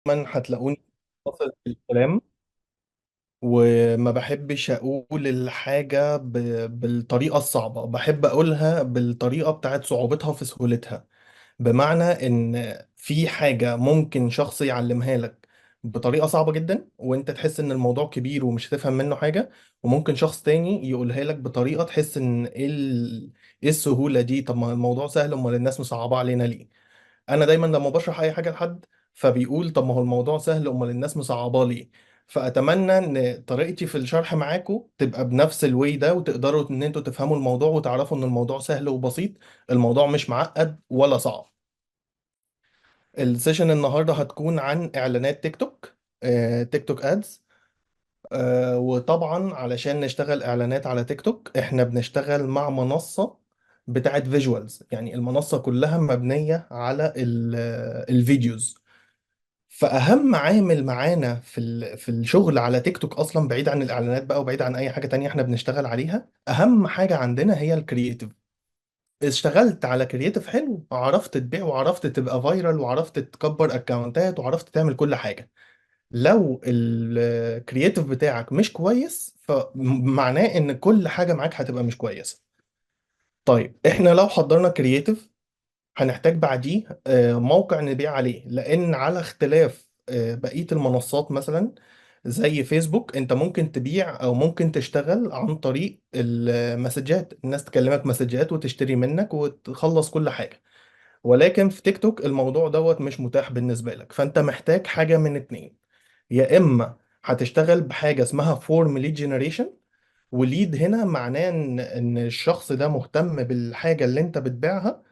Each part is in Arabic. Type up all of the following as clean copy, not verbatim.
هتلاقوني فاصل في الكلام، وما بحبش اقول الحاجة بالطريقة الصعبة، بحب اقولها بالطريقة بتاعت صعوبتها في سهولتها. بمعنى ان في حاجة ممكن شخص يعلمها لك بطريقة صعبة جدا وانت تحس ان الموضوع كبير ومش هتفهم منه حاجة، وممكن شخص تاني يقولها لك بطريقة تحس ان ايه السهولة دي؟ طب ما الموضوع سهل، امال الناس مصعبة علينا ليه؟ انا دايما لما بشرح اي حاجه لحد فبيقول طب ما هو الموضوع سهل، امال الناس مصعباه ليه؟ فاتمنى ان طريقتي في الشرح معاكم تبقى بنفس الواي ده، وتقدروا ان انتوا تفهموا الموضوع وتعرفوا ان الموضوع سهل وبسيط. الموضوع مش معقد ولا صعب. السيشن النهارده هتكون عن اعلانات تيك توك، تيك توك ادز. وطبعا علشان نشتغل اعلانات على تيك توك احنا بنشتغل مع منصه بتاعت فيجوالز، يعني المنصه كلها مبنيه على الفيديوز. فاهم عامل معانا في الشغل على تيك توك اصلا، بعيد عن الاعلانات بقى وبعيد عن اي حاجه تانية احنا بنشتغل عليها، اهم حاجه عندنا هي الكرييتيف. اشتغلت على كرييتيف حلو، عرفت تبيع وعرفت تبقى فايرال وعرفت تكبر اكونتات وعرفت تعمل كل حاجه. لو الكرييتيف بتاعك مش كويس فمعناه ان كل حاجه معاك هتبقى مش كويسه. طيب احنا لو حضرنا كرييتيف هنحتاج بعديه موقع نبيع عليه، لان على اختلاف بقية المنصات مثلا زي فيسبوك، انت ممكن تبيع او ممكن تشتغل عن طريق المسجات، الناس تكلمك مسجات وتشتري منك وتخلص كل حاجة. ولكن في تيك توك الموضوع دوت مش متاح بالنسبة لك، فانت محتاج حاجة من اتنين. يا اما هتشتغل بحاجة اسمها فورم ليد جنريشن، وليد هنا معناه ان الشخص ده مهتم بالحاجة اللي انت بتبيعها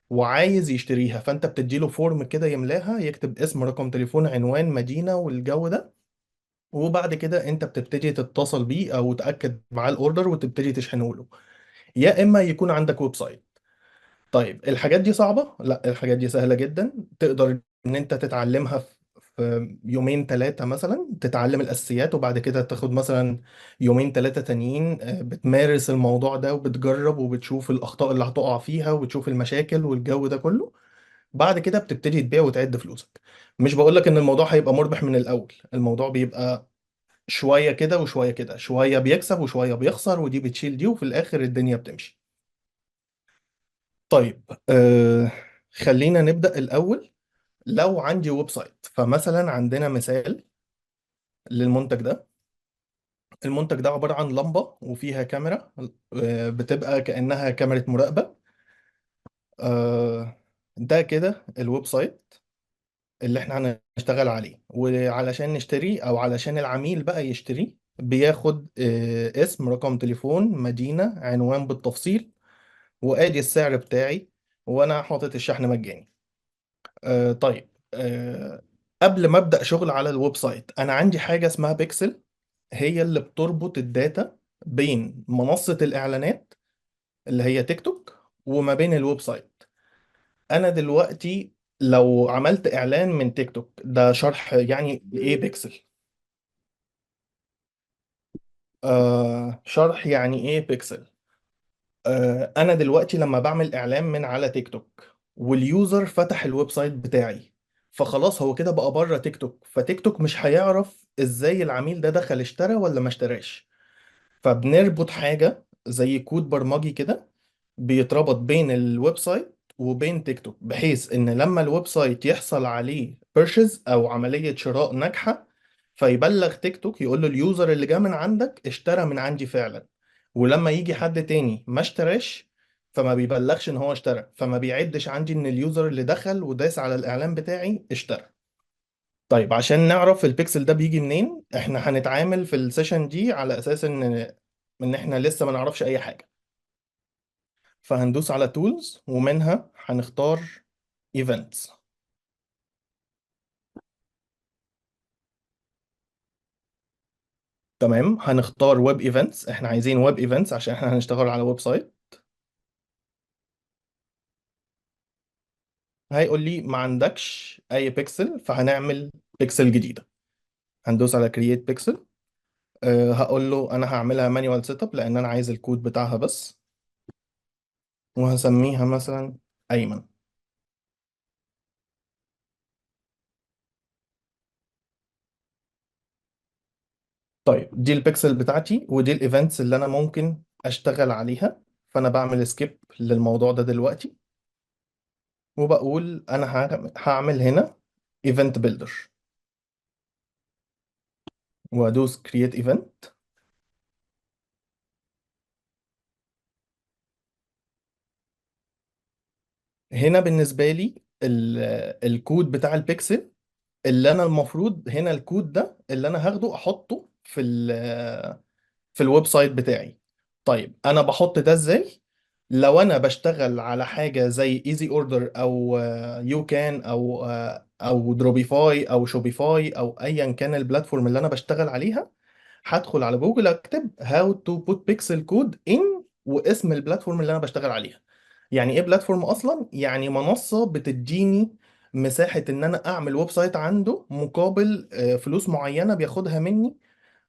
وعايز يشتريها، فانت بتديله فورم كده يملاها، يكتب اسم، رقم تليفون، عنوان، مدينة، والجو ده. وبعد كده انت بتبتدي تتصل بيه او تأكد معاه الاوردر وتبتدي تشحنه له. يا اما يكون عندك ويب سايت. طيب الحاجات دي صعبة؟ لا، الحاجات دي سهلة جدا، تقدر ان انت تتعلمها في يومين ثلاثة مثلا، تتعلم الاساسيات وبعد كده تاخد مثلا يومين ثلاثة تانيين بتمارس الموضوع ده وبتجرب وبتشوف الاخطاء اللي هتقع فيها وبتشوف المشاكل والجو ده كله. بعد كده بتبتدي تبيع وتعد فلوسك. مش بقولك ان الموضوع هيبقى مربح من الاول، الموضوع بيبقى شوية كده وشوية كده، شوية بيكسب وشوية بيخسر، ودي بتشيل دي وفي الاخر الدنيا بتمشي. طيب خلينا نبدأ الاول. لو عندي ويب سايت، فمثلا عندنا مثال للمنتج ده. المنتج ده عبارة عن لمبة وفيها كاميرا، بتبقى كأنها كاميرا مراقبة. ده كده الويب سايت اللي احنا هنشتغل عليه. وعلشان نشتري او علشان العميل بقى يشتري بياخد اسم، رقم تليفون، مدينة، عنوان بالتفصيل، وادي السعر بتاعي، وانا حاطط الشحن مجاني. طيب قبل ما ابدا شغل على الويب سايت انا عندي حاجة اسمها بيكسل، هي اللي بتربط الداتا بين منصة الاعلانات اللي هي تيك توك وما بين الويب سايت. انا دلوقتي لو عملت اعلان من تيك توك، ده شرح يعني ايه بيكسل. شرح يعني ايه بيكسل. انا دلوقتي لما بعمل اعلان من على تيك توك واليوزر فتح الويب سايت بتاعي، فخلاص هو كده بقى بره تيك توك، فتيك توك مش هيعرف ازاي العميل ده دخل اشترى ولا ما اشتراش. فبنربط حاجة زي كود برمجي كده بيتربط بين الويب سايت وبين تيك توك، بحيث ان لما الويب سايت يحصل عليه بيرشيز او عملية شراء ناجحة، فيبلغ تيك توك يقول له اليوزر اللي جه من عندك اشترى من عندي فعلا. ولما يجي حد تاني ما اشتراش فما بيبلغش ان هو اشترى، فما بيعدش عندي ان اليوزر اللي دخل وداس على الاعلان بتاعي اشترى. طيب عشان نعرف البيكسل ده بيجي منين، احنا هنتعامل في السيشن دي على اساس ان احنا لسه ما نعرفش اي حاجة. فهندوس على تولز ومنها هنختار ايفنتس. تمام، هنختار ويب ايفنتس، احنا عايزين ويب ايفنتس عشان احنا هنشتغل على ويب سايت. هيقول لي ما عندكش اي بيكسل، فهنعمل بيكسل جديدة. هندوس على كرييت بيكسل. هقول له انا هعملها مانيوال سيت اب لان انا عايز الكود بتاعها بس، وهسميها مثلا ايمن. طيب دي البيكسل بتاعتي ودي الايفنتس اللي انا ممكن اشتغل عليها. فانا بعمل سكيب للموضوع ده دلوقتي، وبقول انا هعمل هنا ايفنت بيلدر، وادوس كرييت ايفنت. هنا بالنسبه لي الكود بتاع البيكسل، اللي انا المفروض هنا الكود ده اللي انا هاخده احطه في الويب سايت بتاعي. طيب انا بحط ده ازاي؟ لو انا بشتغل على حاجه زي ايزي اوردر او يو كان او دروبيفاي او شوبيفاي او ايا كان البلاتفورم اللي انا بشتغل عليها، هدخل على جوجل اكتب هاو تو بوت بيكسل كود ان واسم البلاتفورم اللي انا بشتغل عليها. يعني ايه بلاتفورم اصلا؟ يعني منصه بتديني مساحه ان انا اعمل ويب سايت عنده مقابل فلوس معينه بياخدها مني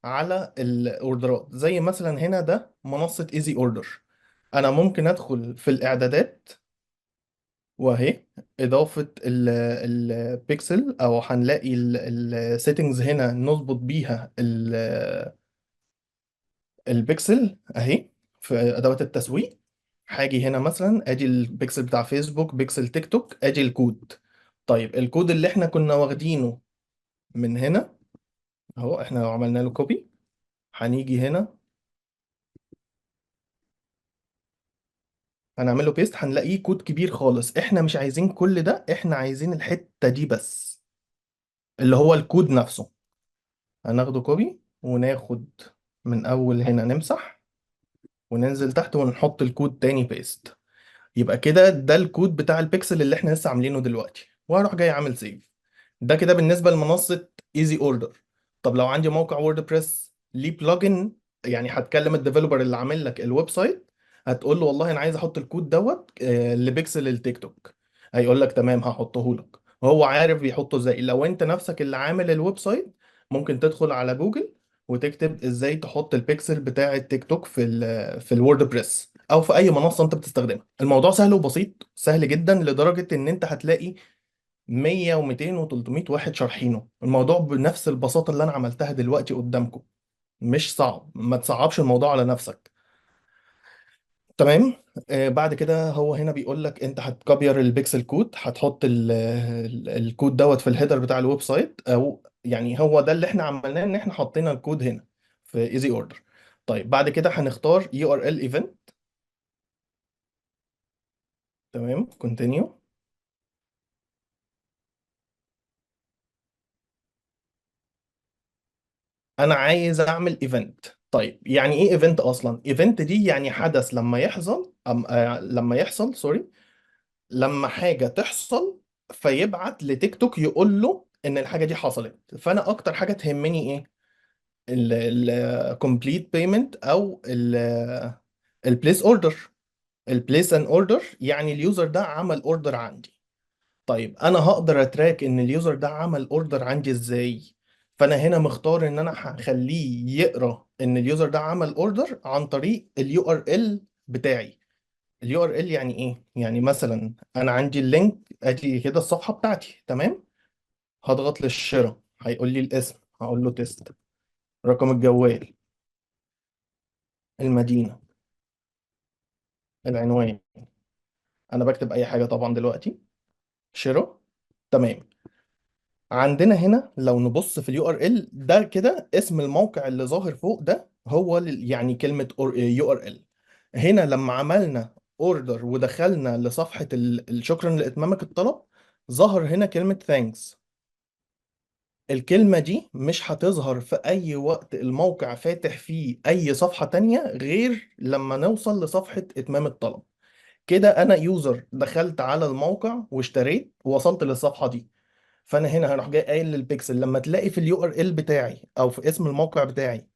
على الاوردرات. زي مثلا هنا ده منصة ايزي اوردر، انا ممكن ادخل في الاعدادات واهي اضافة البيكسل، او هنلاقي السيتنجز هنا نظبط بيها البيكسل اهي في ادوات التسويق. هاجي هنا مثلا ادي البيكسل بتاع فيسبوك، بيكسل تيك توك، ادي الكود. طيب الكود اللي احنا كنا واخدينه من هنا اهو، احنا لو عملنا له كوبي هنيجي هنا هنعمل له بيست هنلاقيه كود كبير خالص. احنا مش عايزين كل ده، احنا عايزين الحتة دي بس اللي هو الكود نفسه. هناخده كوبي وناخد من اول هنا نمسح وننزل تحت ونحط الكود تاني بيست. يبقى كده ده الكود بتاع البيكسل اللي احنا لسه عاملينه دلوقتي، وهروح جاي عامل سيف. ده كده بالنسبه لمنصه ايزي اوردر. طب لو عندي موقع ووردبريس ليه بلجن، يعني هتكلم الديفلوبر اللي عامل لك الويب سايت، هتقول له والله انا عايز احط الكود دوت لبيكسل التيك توك، هيقول لك تمام هحطه لك. وهو عارف بيحطه ازاي. لو انت نفسك اللي عامل الويب سايت، ممكن تدخل على جوجل وتكتب ازاي تحط البيكسل بتاع التيك توك في الووردبريس او في اي منصه انت بتستخدمها. الموضوع سهل وبسيط، سهل جدا لدرجه ان انت هتلاقي 100 و200 و300 واحد شارحينه الموضوع بنفس البساطه اللي انا عملتها دلوقتي قدامكم. مش صعب، ما تصعبش الموضوع على نفسك. تمام. بعد كده هو هنا بيقول لك انت هتكبير البيكسل كود، هتحط الكود دوت في الهيدر بتاع الويب سايت، او يعني هو ده اللي احنا عملناه ان احنا حطينا الكود هنا في ايزي اوردر. طيب بعد كده هنختار يو ار ال ايفنت. تمام، كونتينيو. انا عايز اعمل ايفنت. طيب يعني ايه ايفنت اصلا؟ ايفنت دي يعني حدث لما يحصل لما يحصل سوري، لما حاجه تحصل فيبعت لتيك توك يقول له ان الحاجه دي حصلت. فانا اكتر حاجه تهمني ايه؟ الكومبليت بيمنت او البليس اوردر. البليس ان اوردر يعني اليوزر ده عمل اوردر عندي. طيب انا هقدر اتراك ان اليوزر ده عمل اوردر عندي ازاي؟ فانا هنا مختار ان انا هخليه يقرا ان اليوزر ده عمل اوردر عن طريق اليو ار ال بتاعي. اليو ار ال يعني ايه؟ يعني مثلا انا عندي اللينك ادي كده الصفحه بتاعتي، تمام. هضغط للشراء هيقول لي الاسم، هقول له تيست، رقم الجوال، المدينه، العنوان. انا بكتب اي حاجه طبعا دلوقتي. شراء. تمام. عندنا هنا لو نبص في اليو ار ال ده كده اسم الموقع اللي ظاهر فوق ده هو يعني كلمة يو ار ال. هنا لما عملنا اوردر ودخلنا لصفحة شكرا لإتمامك الطلب، ظهر هنا كلمة ثانكس. الكلمة دي مش هتظهر في أي وقت الموقع فاتح فيه أي صفحة تانية غير لما نوصل لصفحة إتمام الطلب. كده أنا يوزر دخلت على الموقع واشتريت ووصلت للصفحة دي، فانا هنا هروح جاي قايل للبيكسل لما تلاقي في اليو ار ال بتاعي او في اسم الموقع بتاعي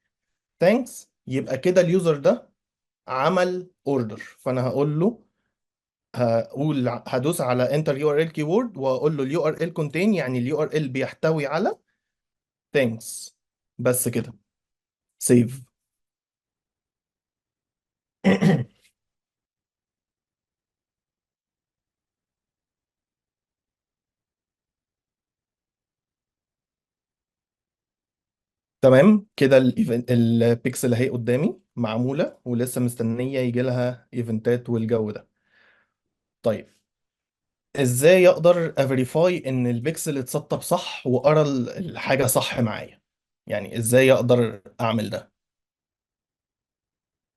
ثانكس، يبقى كده اليوزر ده عمل اوردر. فانا هقول له، هدوس على انتر يو ار ال كيورد واقول له اليو ار ال كونتين، يعني اليو ار ال بيحتوي على ثانكس. بس كده. سيف. تمام كده البيكسل اهي قدامي معمولة ولسه مستنية يجي لها ايفنتات والجو ده. طيب، ازاي اقدر افيريفاي ان البيكسل اتسطب صح وارى الحاجة صح معايا؟ يعني ازاي اقدر اعمل ده؟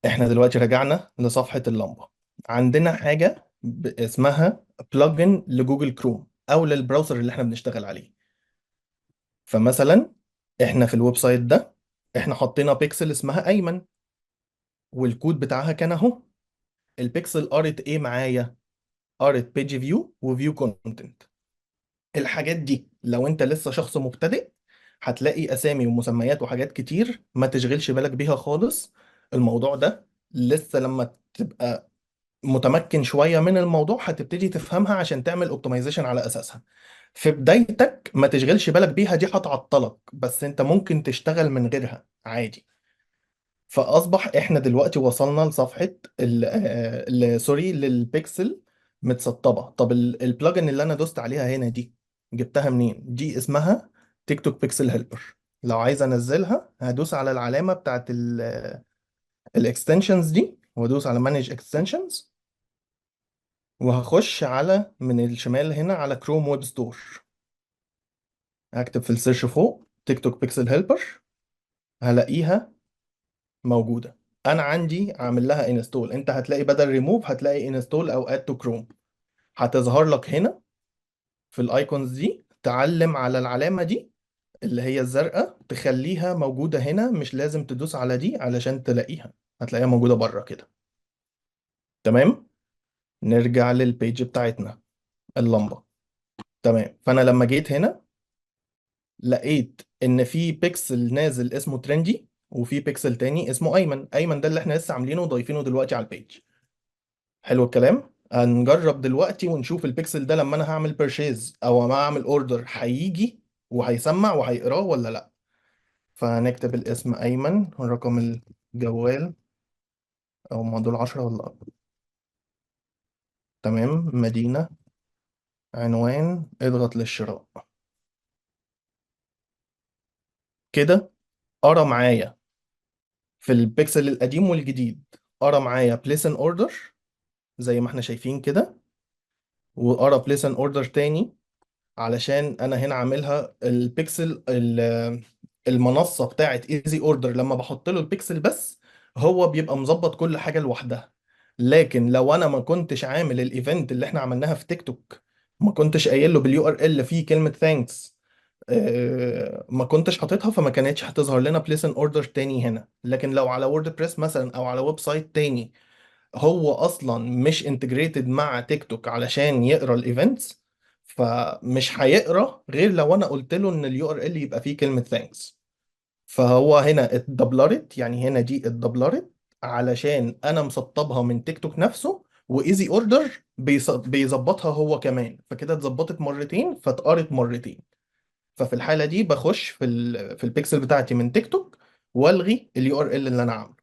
احنا دلوقتي رجعنا لصفحة اللمبة. عندنا حاجة اسمها بلجن لجوجل كروم او للبراوزر اللي احنا بنشتغل عليه. فمثلا احنا في الويب سايت ده احنا حطينا بيكسل اسمها ايمن، والكود بتاعها كان اهو. البيكسل قرت ايه معايا؟ قرت بيج فيو وفيو كونتنت. الحاجات دي لو انت لسه شخص مبتدئ هتلاقي اسامي ومسميات وحاجات كتير ما تشغلش بالك بيها خالص. الموضوع ده لسه لما تبقى متمكن شوية من الموضوع هتبتدي تفهمها عشان تعمل اوبتمايزيشن على اساسها. في بدايتك ما تشغلش بالك بيها، دي هتعطلك، بس انت ممكن تشتغل من غيرها عادي. فاصبح احنا دلوقتي وصلنا لصفحه سوري للبيكسل متسطبه. طب البلجن اللي انا دوست عليها هنا دي جبتها منين؟ دي اسمها تيك توك بيكسل هيلبر. لو عايز انزلها هدوس على العلامه بتاعت الاكستنشنز دي وادوس على مانج اكستنشنز، وهخش على من الشمال هنا على كروم ويب ستور. هكتب في السيرش فوق تيك توك بيكسل هيلبر، هلاقيها موجودة. أنا عندي عامل لها انستول. أنت هتلاقي بدل ريموف هتلاقي انستول أو اد تو كروم. هتظهر لك هنا في الايكونز دي، تعلم على العلامة دي اللي هي الزرقاء، تخليها موجودة هنا، مش لازم تدوس على دي علشان تلاقيها، هتلاقيها موجودة بره كده. تمام. نرجع للبيج بتاعتنا، اللمبة. تمام، فأنا لما جيت هنا لقيت إن في بيكسل نازل اسمه ترندي، وفي بيكسل تاني اسمه أيمن. أيمن ده اللي احنا لسه عاملينه وضايفينه دلوقتي على البيج. حلو الكلام. هنجرب دلوقتي ونشوف البيكسل ده لما انا هعمل بيرشيز او ما اعمل اوردر هيجي وهيسمع وهيقراه ولا لا. فهنكتب الاسم ايمن ورقم الجوال، او ما دول 10 ولا أكتر. تمام، مدينة، عنوان، اضغط للشراء. كده قرا معايا في البيكسل القديم والجديد. قرا معايا بليس ان اوردر زي ما احنا شايفين كده، وقرا بليس ان اوردر تاني علشان انا هنا عاملها البيكسل المنصه بتاعت ايزي اوردر. لما بحط له البيكسل بس هو بيبقى مظبط كل حاجه لوحدها. لكن لو انا ما كنتش عامل الايفنت اللي احنا عملناها في تيك توك، ما كنتش قايل له باليو ار ال فيه كلمه ثانكس، ما كنتش حاططها، فما كانتش هتظهر لنا بليس ان اوردر تاني هنا. لكن لو على ووردبريس مثلا او على ويب سايت تاني هو اصلا مش انتجريتد مع تيك توك علشان يقرا الايفنتس، فمش هيقرا غير لو انا قلت له ان اليو ار ال يبقى فيه كلمه ثانكس. فهو هنا اتدبلرت، يعني هنا دي اتدبلرت علشان انا مسطبها من تيك توك نفسه، وايزي اوردر بيظبطها هو كمان، فكده اتظبطت مرتين فاتقرت مرتين. ففي الحاله دي بخش في البيكسل بتاعتي من تيك توك والغي اليو ار ال اللي انا عامله.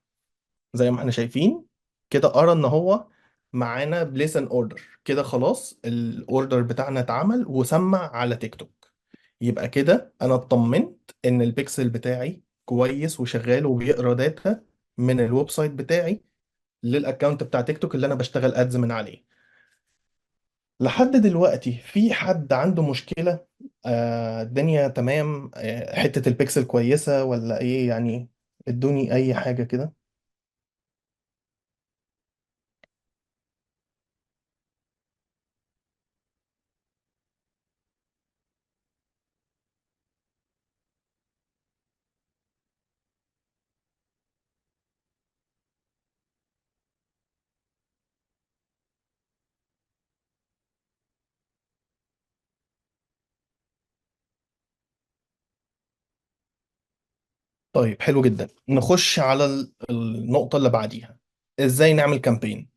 زي ما احنا شايفين كده قرا ان هو معانا بليس ان اوردر. كده خلاص الاوردر بتاعنا اتعمل وسمع على تيك توك. يبقى كده انا اطمنت ان البيكسل بتاعي كويس وشغال وبيقرا داتا من الويب سايت بتاعي للاكونت بتاع تيك توك اللي انا بشتغل ادز من عليه. لحد دلوقتي في حد عنده مشكلة؟ الدنيا تمام؟ حتة البيكسل كويسة ولا ايه يعني؟ ادوني اي حاجة كده. طيب حلو جدا، نخش على النقطة اللي بعديها. ازاي نعمل كامبين؟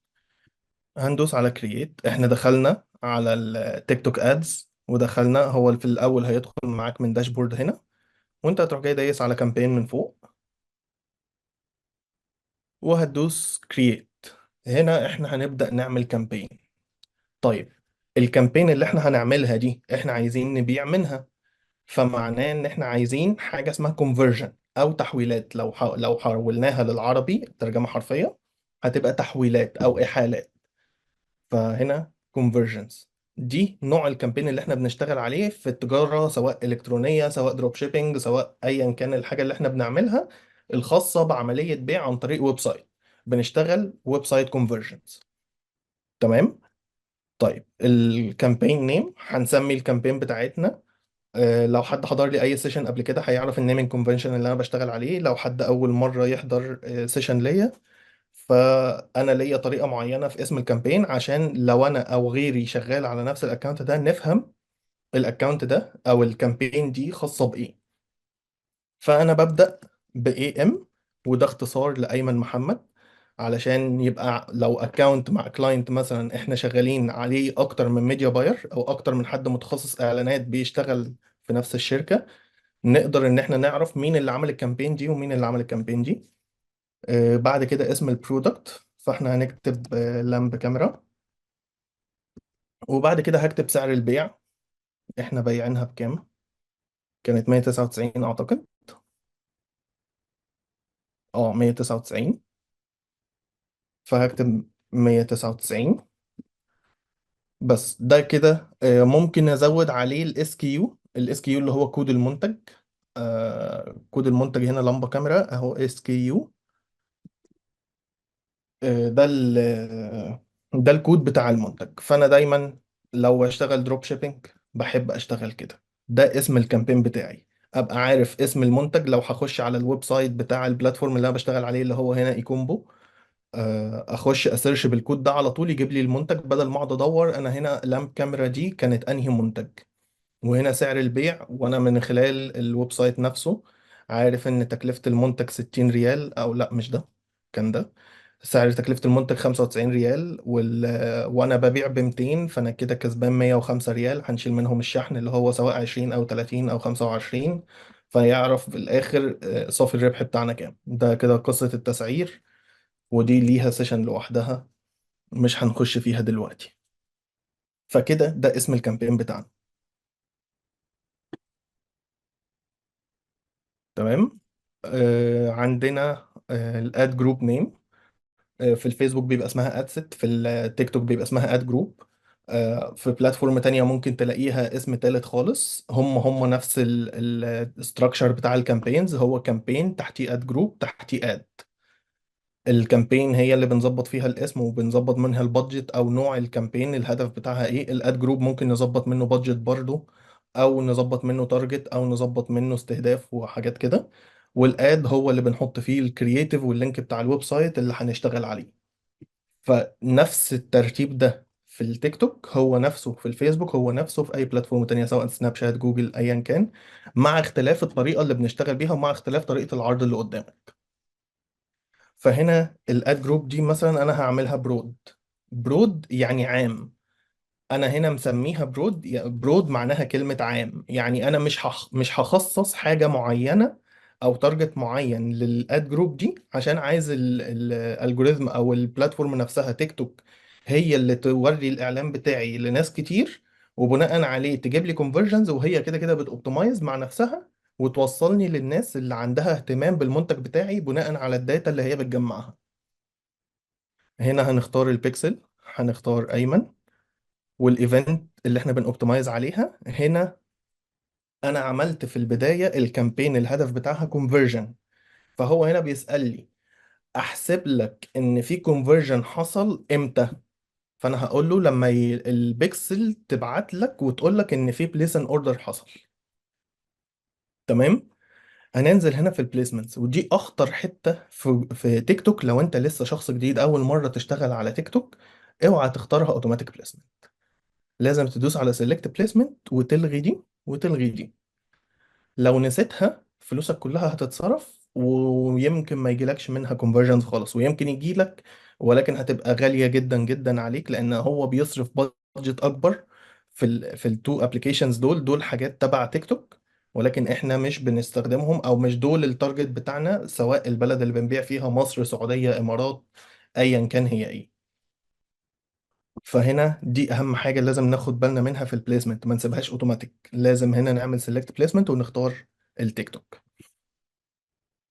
هندوس على كرييت. احنا دخلنا على التيك توك ادز ودخلنا، هو في الاول هيدخل معاك من داشبورد هنا، وانت هتروح جاي دايس على كامبين من فوق وهتدوس كرييت. هنا احنا هنبدأ نعمل كامبين. طيب، الكامبين اللي احنا هنعملها دي احنا عايزين نبيع منها، فمعناه ان احنا عايزين حاجة اسمها conversion او تحويلات. لو حولناها للعربي ترجمة حرفية هتبقى تحويلات او احالات. فهنا conversions. دي نوع الكامبين اللي احنا بنشتغل عليه في التجارة، سواء إلكترونية سواء دروب شيبينج سواء أيا كان الحاجة اللي احنا بنعملها الخاصة بعملية بيع عن طريق ويب سايت. بنشتغل ويب سايت conversions. تمام. طيب الكامبين نيم هنسمي الكامبين بتاعتنا. لو حد حضر لي اي سيشن قبل كده هيعرف النيمينج كونفنشن اللي انا بشتغل عليه. لو حد اول مره يحضر سيشن ليا، فانا ليا طريقه معينه في اسم الكامبين عشان لو انا او غيري شغال على نفس الاكونت ده نفهم الاكونت ده او الكامبين دي خاصه بايه. فانا ببدا باي ام، وده اختصار لايمن محمد، علشان يبقى لو اكونت مع كلاينت مثلا احنا شغالين عليه اكتر من ميديا باير او اكتر من حد متخصص اعلانات بيشتغل في نفس الشركه، نقدر ان احنا نعرف مين اللي عمل الكامبين دي ومين اللي عمل الكامبين دي. بعد كده اسم البرودكت، فاحنا هنكتب لامب كاميرا. وبعد كده هكتب سعر البيع، احنا بايعينها بكام؟ كانت 199 اعتقد. اه 199. فهكتب 199. بس ده كده ممكن ازود عليه الاس كيو. الاس كيو اللي هو كود المنتج. كود المنتج هنا لمبة كاميرا اهو اس كيو. ده ده الكود بتاع المنتج. فانا دايما لو اشتغل دروب شيبينج بحب اشتغل كده. ده اسم الكامبين بتاعي، ابقى عارف اسم المنتج. لو هخش على الويب سايت بتاع البلاتفورم اللي انا بشتغل عليه اللي هو هنا ايكومبو، اخش اسيرش بالكود ده على طول يجيب لي المنتج، بدل ما اقعد ادور انا هنا لامب كاميرا دي كانت انهي منتج، وهنا سعر البيع. وانا من خلال الويب سايت نفسه عارف ان تكلفة المنتج 60 ريال، او لا مش ده، كان ده سعر تكلفة المنتج 95 ريال وانا ببيع ب 200، فانا كده كسبان 105 ريال. هنشيل منهم الشحن اللي هو سواء 20 او 30 او 25، فيعرف في الاخر صافي الربح بتاعنا كام. ده كده قصة التسعير، ودي ليها سيشن لوحدها مش هنخش فيها دلوقتي. فكده ده اسم الكامبين بتاعنا. تمام. عندنا الاد جروب نيم. في الفيسبوك بيبقى اسمها ادست، في التيك توك بيبقى اسمها اد جروب. في بلاتفورم تانية ممكن تلاقيها اسم تالت خالص. هم نفس الستراكشر بتاع الكامبينز، هو كامبين تحتيه اد جروب تحتيه اد. الكامبين هي اللي بنظبط فيها الاسم وبنظبط منها البادجت او نوع الكامبين الهدف بتاعها ايه. الاد جروب ممكن نظبط منه بادجت برضو، او نظبط منه تارجت، او نظبط منه استهداف وحاجات كده. والاد هو اللي بنحط فيه الكرييتيف واللينك بتاع الويب سايت اللي هنشتغل عليه. فنفس الترتيب ده في التيك توك هو نفسه في الفيسبوك هو نفسه في اي بلاتفورم تانية سواء سناب شات جوجل ايا كان، مع اختلاف الطريقة اللي بنشتغل بيها ومع اختلاف طريقة العرض اللي قدامك. فهنا الاد جروب دي مثلا انا هعملها برود. برود يعني عام. انا هنا مسميها برود. برود معناها كلمة عام، يعني انا مش هخصص حاجة معينة او تارجت معين للاد جروب دي، عشان عايز الالجوريزم او البلاتفورم نفسها تيك توك هي اللي توري الاعلان بتاعي لناس كتير، وبناء عليه تجيب لي كونفرجنز، وهي كده كده بتوبتمايز مع نفسها وتوصلني للناس اللي عندها اهتمام بالمنتج بتاعي بناء على الداتا اللي هي بتجمعها. هنا هنختار البيكسل، هنختار ايمن. والايفنت اللي احنا بنوبتمايز عليها هنا، انا عملت في البدايه الكامبين الهدف بتاعها كونفرجن. فهو هنا بيسال لي احسب لك ان في كونفرجن حصل امتى. فانا هقول له لما البيكسل تبعت لك وتقول لك ان في بليس ان اوردر حصل. تمام. هننزل هنا في البليسمنتس، ودي اخطر حته في تيك توك. لو انت لسه شخص جديد اول مره تشتغل على تيك توك، اوعى تختارها اوتوماتيك بليسمنت. لازم تدوس على سيلكت بليسمنت وتلغي دي وتلغي دي. لو نسيتها فلوسك كلها هتتصرف، ويمكن ما يجيلكش منها كونفرجنز خالص، ويمكن يجيلك ولكن هتبقى غالية جدا جدا عليك، لان هو بيصرف بادجت اكبر في التو ابلكيشنز دول حاجات تبع تيك توك، ولكن احنا مش بنستخدمهم او مش دول التارجت بتاعنا، سواء البلد اللي بنبيع فيها مصر سعودية امارات ايا كان هي ايه. فهنا دي اهم حاجه لازم ناخد بالنا منها في البليسمنت، ما نسيبهاش اوتوماتيك. لازم هنا نعمل سيلكت بليسمنت ونختار التيك توك.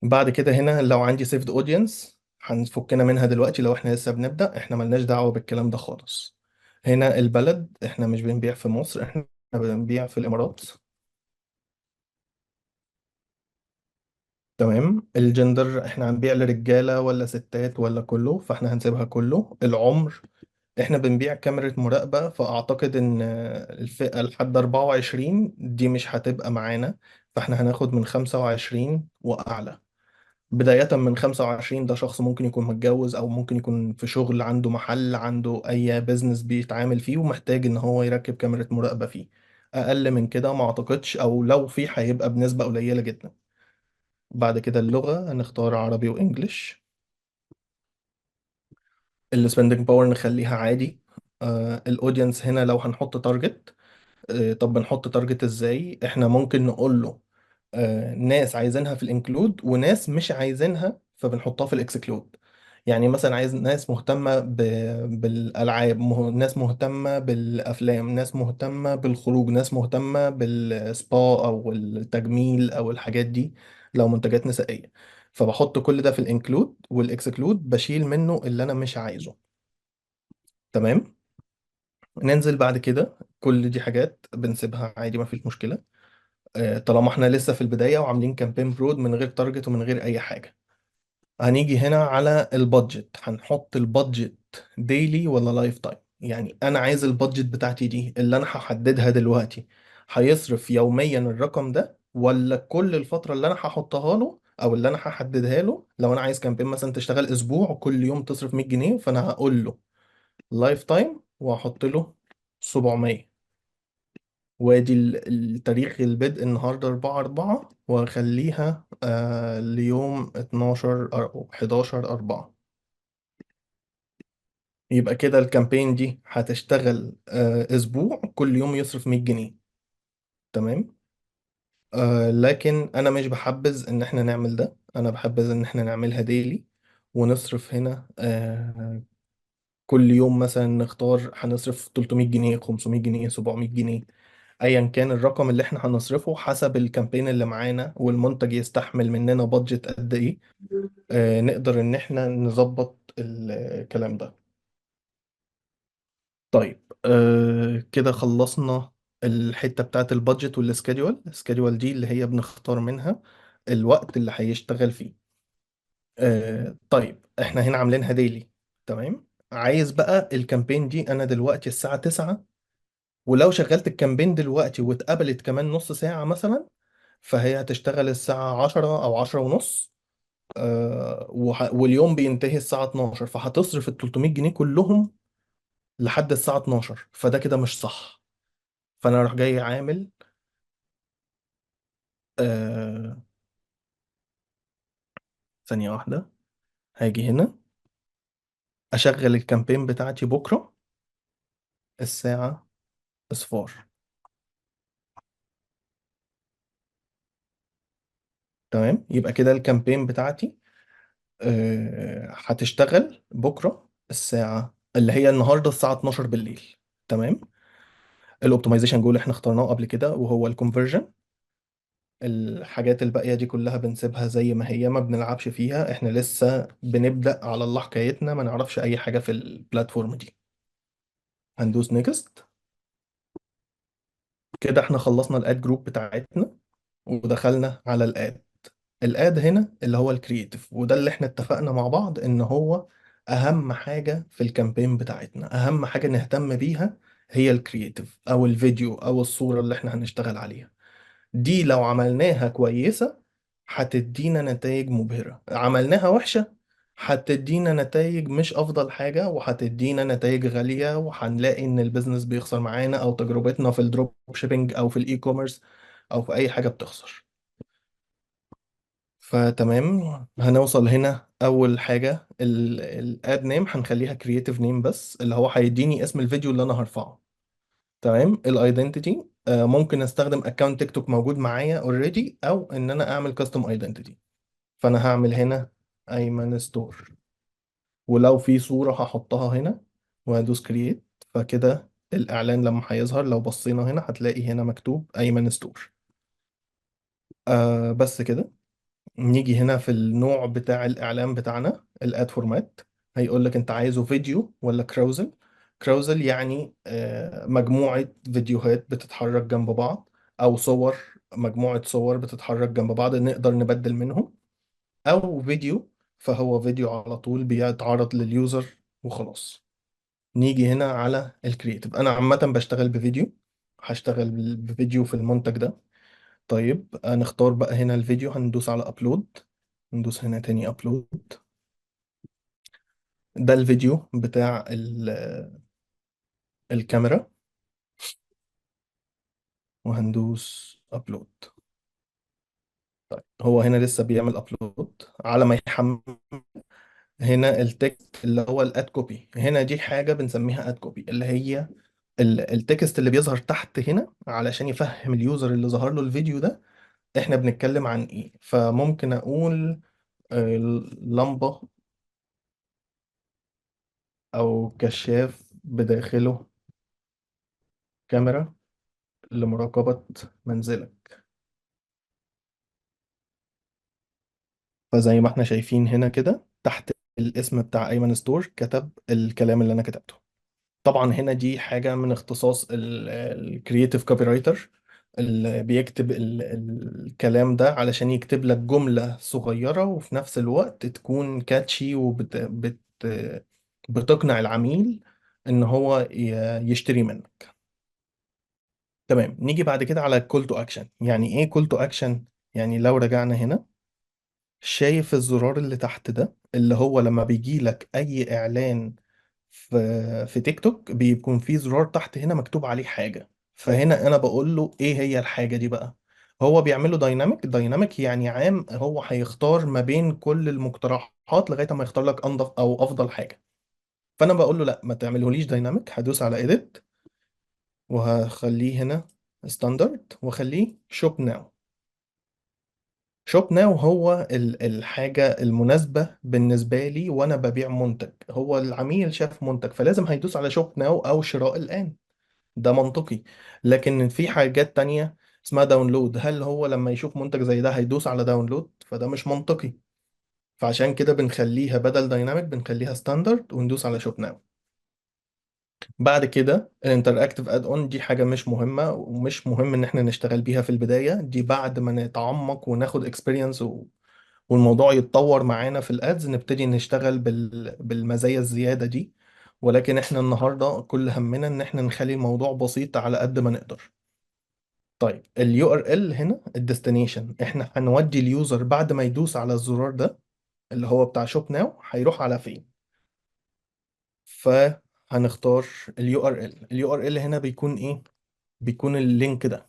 بعد كده هنا لو عندي سيفد اودينس هنفكنا منها دلوقتي، لو احنا لسه بنبدأ احنا ملناش دعوة بالكلام ده خالص. هنا البلد احنا مش بنبيع في مصر، احنا بنبيع في الامارات. تمام. الجندر احنا هنبيع لرجالة ولا ستات ولا كله، فاحنا هنسيبها كله. العمر احنا بنبيع كاميرا مراقبة، فاعتقد ان الفئة لحد 24 دي مش هتبقى معانا، فاحنا هناخد من 25 واعلى. بداية من 25 ده شخص ممكن يكون متجوز أو ممكن يكون في شغل، عنده محل، عنده أي بيزنس بيتعامل فيه ومحتاج إن هو يركب كاميرا مراقبة فيه. أقل من كده ما أعتقدش، أو لو في هيبقى بنسبة قليلة جدا. بعد كده اللغة هنختار عربي وإنجليش. السبندنج باور نخليها عادي. الأودينس هنا لو هنحط تارجت، طب بنحط تارجت إزاي؟ إحنا ممكن نقول له ناس عايزينها في الانكلود وناس مش عايزينها فبنحطها في الاكسكلود. يعني مثلا عايز ناس مهتمة بالألعاب، ناس مهتمة بالأفلام، ناس مهتمة بالخروج، ناس مهتمة بالسبا أو التجميل أو الحاجات دي، لو منتجات نسائية. فبحط كل ده في الانكلود، والاكسكلود بشيل منه اللي أنا مش عايزه. تمام. ننزل بعد كده، كل دي حاجات بنسيبها عادي، ما فيش مشكلة. طالما احنا لسه في البداية وعاملين كامبين برود من غير تارجت ومن غير أي حاجة. هنيجي هنا على البادجت، هنحط البادجت ديلي ولا لايف تايم. يعني أنا عايز البادجت بتاعتي دي اللي أنا هحددها دلوقتي هيصرف يوميا الرقم ده، ولا كل الفترة اللي أنا هحطها له أو اللي أنا هحددها له. لو أنا عايز كامبين مثلا تشتغل أسبوع وكل يوم تصرف 100 جنيه، فأنا هقول له لايف تايم وهحط له 700. وادي التاريخ البدء النهارده 4/4، واخليها ليوم 12 أو 11/4. يبقى كده الكامبين دي هتشتغل اسبوع، كل يوم يصرف 100 جنيه. تمام. لكن انا مش بحبذ ان احنا نعمل ده، انا بحبذ ان احنا نعملها ديلي. ونصرف هنا كل يوم مثلا نختار هنصرف 300 جنيه، 500 جنيه، 700 جنيه. ايا كان الرقم اللي احنا هنصرفه حسب الكامبين اللي معانا والمنتج يستحمل مننا بادجت قد ايه. نقدر ان احنا نظبط الكلام ده. طيب كده خلصنا الحتة بتاعت البادجت والسكادول. السكادول دي اللي هي بنختار منها الوقت اللي هيشتغل فيه. طيب احنا هنا عاملينها ديلي. تمام. عايز بقى الكامبين دي انا دلوقتي الساعة 9، ولو شغلت الكامبين دلوقتي واتقبلت كمان نص ساعة مثلا، فهي هتشتغل الساعة 10 أو 10 ونص. واليوم بينتهي الساعة 12، فهتصرف ال 300 جنيه كلهم لحد الساعة 12، فده كده مش صح. فأنا أروح جاي عامل آه ثانية واحدة. هاجي هنا أشغل الكامبين بتاعتي بكرة الساعة صفار. تمام. يبقى كده الكامبين بتاعتي هتشتغل بكرة الساعة اللي هي النهاردة الساعة 12 بالليل. تمام. الاوبتمايزيشن جول احنا اخترناه قبل كده وهو الكونفرجن. الحاجات الباقية دي كلها بنسيبها زي ما هي، ما بنلعبش فيها، احنا لسه بنبدأ على الله حكايتنا، ما نعرفش اي حاجة في البلاتفورم دي. هندوس نيكست. كده احنا خلصنا الاد جروب بتاعتنا ودخلنا على الاد. الاد هنا اللي هو الكرييتيف، وده اللي احنا اتفقنا مع بعض ان هو اهم حاجة في الكامبين بتاعتنا، اهم حاجة نهتم بيها هي الكرييتيف او الفيديو او الصورة اللي احنا هنشتغل عليها. دي لو عملناها كويسة هتدينا نتائج مبهرة، عملناها وحشة هتدينا نتائج مش أفضل حاجة، وهتدينا نتائج غالية، وهنلاقي إن البيزنس بيخسر معانا، أو تجربتنا في الدروب شيبينج أو في الإي كوميرس أو في أي حاجة بتخسر. فتمام. هنوصل هنا أول حاجة الاد نيم هنخليها كرييتيف نيم بس، اللي هو هيديني اسم الفيديو اللي أنا هرفعه. تمام. الايدنتيتي ممكن استخدم اكونت تيك توك موجود معايا اوريدي، او ان انا اعمل كاستم ايدنتيتي. فانا هعمل هنا ايمن ستور، ولو في صورة هحطها هنا وهدوس كرييت. فكده الاعلان لما هيظهر لو بصينا هنا هتلاقي هنا مكتوب ايمن ستور. بس كده. نيجي هنا في النوع بتاع الإعلان بتاعنا الاد فورمات، هيقول لك أنت عايزه فيديو ولا كراوزل. كراوزل يعني مجموعة فيديوهات بتتحرك جنب بعض، أو صور، مجموعة صور بتتحرك جنب بعض نقدر نبدل منهم. أو فيديو، فهو فيديو على طول بيتعرض لليوزر وخلاص. نيجي هنا على الكرييتيف، أنا عامة بشتغل بفيديو، هشتغل بفيديو في المنتج ده. طيب نختار بقى هنا الفيديو، هندوس على ابلود، ندوس هنا تاني ابلود. ده الفيديو بتاع الكاميرا، وهندوس ابلود. هو هنا لسه بيعمل ابلود على ما يحمل. هنا التكست اللي هو الاد كوبي، هنا دي حاجة بنسميها اد كوبي، اللي هي التكست اللي بيظهر تحت هنا علشان يفهم اليوزر اللي ظهر له الفيديو ده احنا بنتكلم عن ايه. فممكن اقول لمبة او كشاف بداخله كاميرا لمراقبة منزلك. فزي ما احنا شايفين هنا كده تحت الاسم بتاع أيمن ستور كتب الكلام اللي أنا كتبته. طبعا هنا دي حاجة من اختصاص الكرييتيف كوبي رايتر، اللي بيكتب الكلام ده علشان يكتب لك جملة صغيرة وفي نفس الوقت تكون كاتشي بتقنع العميل إن هو يشتري منك. تمام، نيجي بعد كده على الكول تو أكشن. يعني إيه كول تو أكشن؟ يعني لو رجعنا هنا، شايف الزرار اللي تحت ده اللي هو لما بيجي لك اي اعلان في تيك توك بيكون في زرار تحت هنا مكتوب عليه حاجة. فهنا انا بقول له ايه هي الحاجة دي بقى. هو بيعمله دايناميك، دايناميك يعني عام، هو هيختار ما بين كل المقترحات لغاية ما يختار لك انضف او افضل حاجة. فانا بقول له لا ما تعملهوليش دايناميك، هدوس على edit وهخليه هنا ستاندرد واخليه شوب ناو. شوب ناو هو الحاجة المناسبة بالنسبة لي وأنا ببيع منتج. هو العميل شاف منتج فلازم هيدوس على شوب ناو أو شراء الآن، ده منطقي. لكن في حاجات تانية اسمها داونلود، هل هو لما يشوف منتج زي ده هيدوس على داونلود؟ فده مش منطقي. فعشان كده بنخليها بدل دايناميك بنخليها ستاندرد وندوس على شوب ناو. بعد كده الانتراكتيف اد اون دي حاجة مش مهمة ومش مهم ان احنا نشتغل بيها في البداية، دي بعد ما نتعمق وناخد اكسبيرينس والموضوع يتطور معانا في الادز نبتدي نشتغل بالمزايا الزيادة دي. ولكن احنا النهاردة كل همنا ان احنا نخلي الموضوع بسيط على قد ما نقدر. طيب اليو ار ال هنا الديستنيشن، احنا هنودي اليوزر بعد ما يدوس على الزرار ده اللي هو بتاع شوب ناو هيروح على فين. فهنختار اليو ار ال. اليو ار ال هنا بيكون ايه؟ بيكون اللينك ده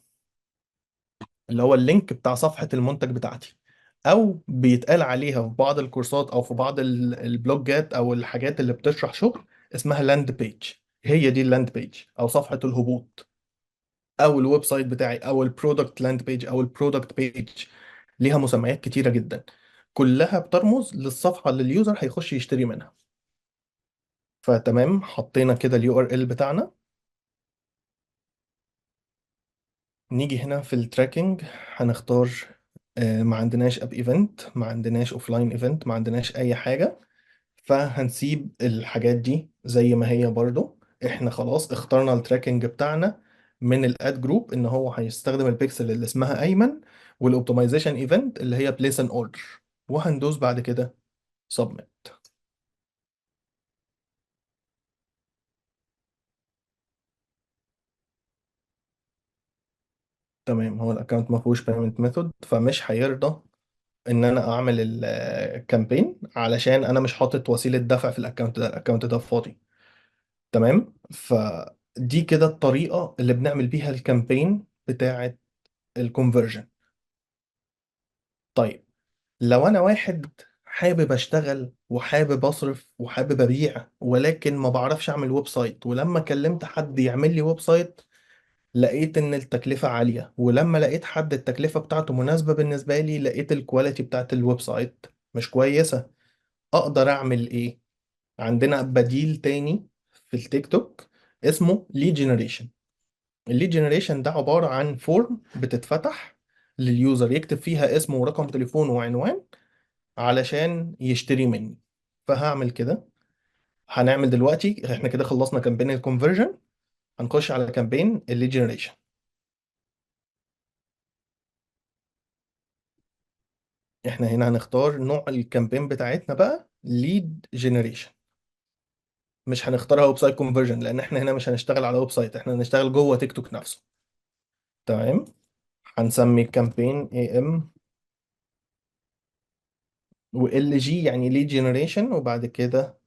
اللي هو اللينك بتاع صفحة المنتج بتاعتي، او بيتقال عليها في بعض الكورسات او في بعض البلوجات او الحاجات اللي بتشرح شغل اسمها لاند بيج. هي دي اللاند بيج او صفحة الهبوط، او الويب سايت بتاعي، او البرودكت لاند بيج، او البرودكت بيج. ليها مسميات كتيرة جدا، كلها بترمز للصفحة اللي اليوزر هيخش يشتري منها. فتمام، حطينا كده اليو ار ال بتاعنا. نيجي هنا في التراكنج، هنختار ما عندناش اب ايفنت، ما عندناش اوفلاين ايفنت، ما عندناش اي حاجة. فهنسيب الحاجات دي زي ما هي برضو. احنا خلاص اخترنا التراكنج بتاعنا من الاد جروب ان هو هيستخدم البيكسل اللي اسمها ايمن، والاوبتمايزيشن ايفنت اللي هي بليس ان اوردر. وهندوس بعد كده سبميت. تمام، هو الاكونت ما فيهوش بيمنت ميثود فمش هيرضى ان انا اعمل الكامبين علشان انا مش حاطط وسيلة دفع في الاكونت ده، الاكونت ده فاضي. تمام، فدي كده الطريقة اللي بنعمل بيها الكامبين بتاعة الكونفرجن. طيب لو انا واحد حابب اشتغل وحابب اصرف وحابب ابيع ولكن ما بعرفش اعمل ويب سايت، ولما كلمت حد يعمل لي ويب سايت لقيت ان التكلفة عالية، ولما لقيت حد التكلفة بتاعته مناسبة بالنسبة لي لقيت الكواليتي بتاعت الويب سايت مش كويسة. اقدر اعمل ايه؟ عندنا بديل تاني في التيك توك اسمه ليد جنريشن. الليد جنريشن ده عبارة عن فورم بتتفتح لليوزر يكتب فيها اسمه ورقم تليفونه وعنوان علشان يشتري مني. فهعمل كده. هنعمل دلوقتي، احنا كده خلصنا كامبين الكونفرجن، هنخش على كامبين الليد جنريشن. احنا هنا هنختار نوع الكامبين بتاعتنا بقى ليد جنريشن. مش هنختارها ويب سايت كونفرجن، لان احنا هنا مش هنشتغل على ويب سايت، احنا هنشتغل جوه تيك توك نفسه. تمام. هنسمي الكامبين اي ام وال جي، يعني ليد جنريشن، وبعد كده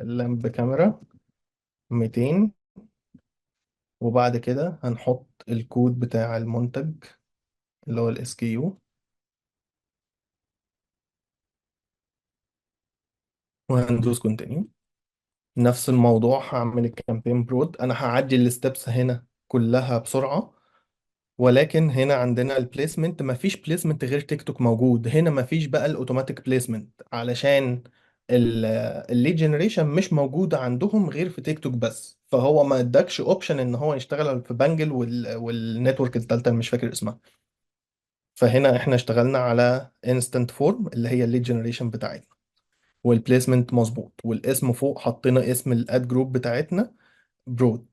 لامب كاميرا 200. وبعد كده هنحط الكود بتاع المنتج اللي هو الاس كيو، وهندوس كونتينيو. نفس الموضوع هعمل الكامبين برود. انا هعدي الستبس هنا كلها بسرعة، ولكن هنا عندنا البليسمنت، مفيش بليسمنت غير تيك توك موجود هنا، مفيش بقى الاوتوماتيك بليسمنت علشان الليد جنريشن مش موجودة عندهم غير في تيك توك بس، فهو ما ادكش اوبشن ان هو يشتغل في بانجل والنتورك التالتة اللي مش فاكر اسمها. فهنا احنا اشتغلنا على انستنت فورم اللي هي الليد جنريشن بتاعتنا، والبليسمنت مظبوط، والاسم فوق حطينا اسم الاد جروب بتاعتنا برود.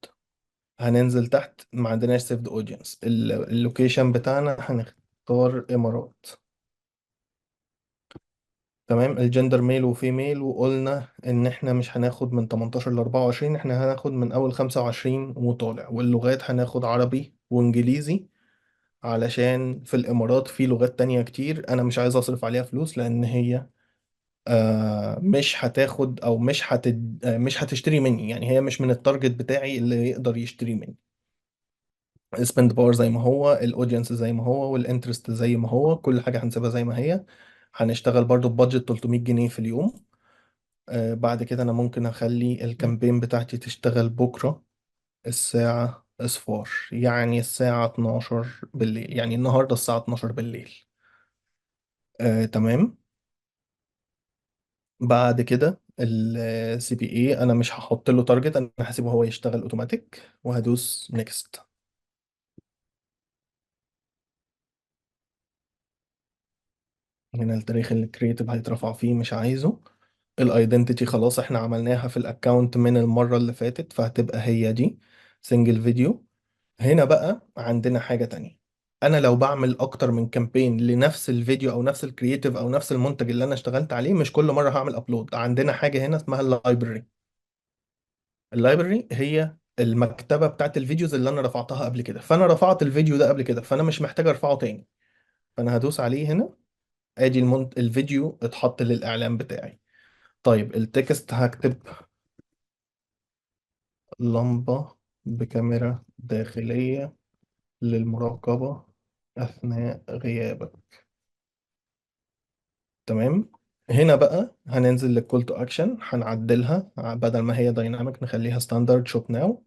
هننزل تحت ما عندناش سيفد اودينس. اللوكيشن بتاعنا هنختار امارات. تمام. الجندر ميل وفيميل، وقلنا ان احنا مش هناخد من 18 ل 24، احنا هناخد من اول 25 وطالع. واللغات هناخد عربي وانجليزي، علشان في الامارات في لغات تانية كتير انا مش عايز اصرف عليها فلوس، لان هي مش هتاخد او مش هتشتري مني، يعني هي مش من التارجت بتاعي اللي يقدر يشتري مني. السبند باور زي ما هو، الاودينس زي ما هو، والانترست زي ما هو، كل حاجه هنسيبها زي ما هي. هنشتغل برضو ببادجت 300 جنيه في اليوم. بعد كده انا ممكن اخلي الكامبين بتاعتي تشتغل بكره الساعه اصفار، يعني الساعه 12 بالليل، يعني النهارده الساعه 12 بالليل. تمام. بعد كده السي بي اي انا مش هحط له تارجت، انا هسيبه هو يشتغل اوتوماتيك، وهدوس نيكست. هنا التاريخ اللي الكرييتيف هيترفع فيه مش عايزه. الايدنتيتي خلاص احنا عملناها في الاكونت من المرة اللي فاتت، فهتبقى هي دي سنجل فيديو. هنا بقى عندنا حاجة تانية. انا لو بعمل اكتر من كامبين لنفس الفيديو او نفس الكرييتيف او نفس المنتج اللي انا اشتغلت عليه، مش كل مرة هعمل ابلود. عندنا حاجة هنا اسمها اللايبرري. اللايبرري هي المكتبة بتاعت الفيديوز اللي انا رفعتها قبل كده، فانا رفعت الفيديو ده قبل كده، فانا مش محتاج ارفعه تاني. فانا هدوس عليه هنا، ادي الفيديو اتحط للاعلان بتاعي. طيب التكست هكتب لمبة بكاميرا داخلية للمراقبة أثناء غيابك. تمام. هنا بقى هننزل للكول تو أكشن، هنعدلها بدل ما هي دايناميك نخليها ستاندرد شوب ناو.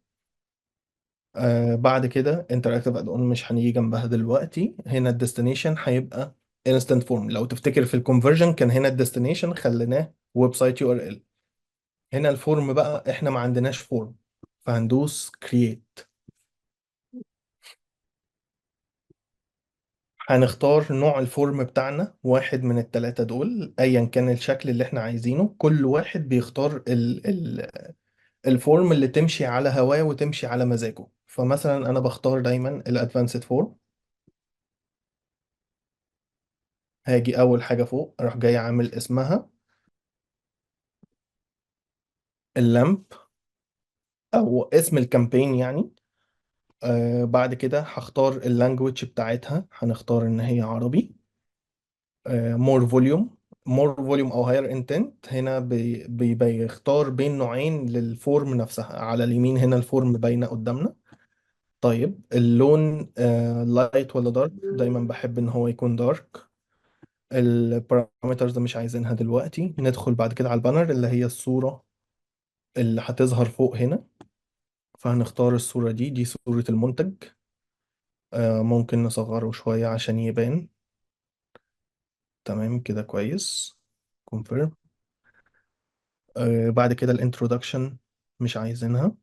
بعد كده انتراكتيف اد اون مش هنيجي جنبها دلوقتي. هنا الديستنيشن هيبقى انستنت فورم. لو تفتكر في الكونفرجن كان هنا الديستنيشن خليناه ويب سايت يو ار ال. هنا الفورم بقى احنا ما عندناش فورم، فهندوس كرييت. هنختار نوع الفورم بتاعنا، واحد من التلاتة دول ايا كان الشكل اللي احنا عايزينه. كل واحد بيختار الفورم اللي تمشي على هواه وتمشي على مزاجه. فمثلا انا بختار دايما الادفانسد فورم. هاجي اول حاجة فوق اروح جاي عامل اسمها اللامب، او اسم الكامبين يعني. بعد كده هختار اللانجوج بتاعتها، هنختار ان هي عربي. مور فوليوم او هاير انتنت، هنا بيختار بين نوعين للفورم نفسها. على اليمين هنا الفورم باينه قدامنا. طيب اللون لايت ولا دارك؟ دايما بحب ان هو يكون دارك. البارامترز ده مش عايزينها دلوقتي. ندخل بعد كده على البانر اللي هي الصوره اللي هتظهر فوق هنا. فهنختار الصوره دي صوره المنتج. ممكن نصغره شويه عشان يبان. تمام كده كويس. confirm. بعد كده الانترودكشن مش عايزينها.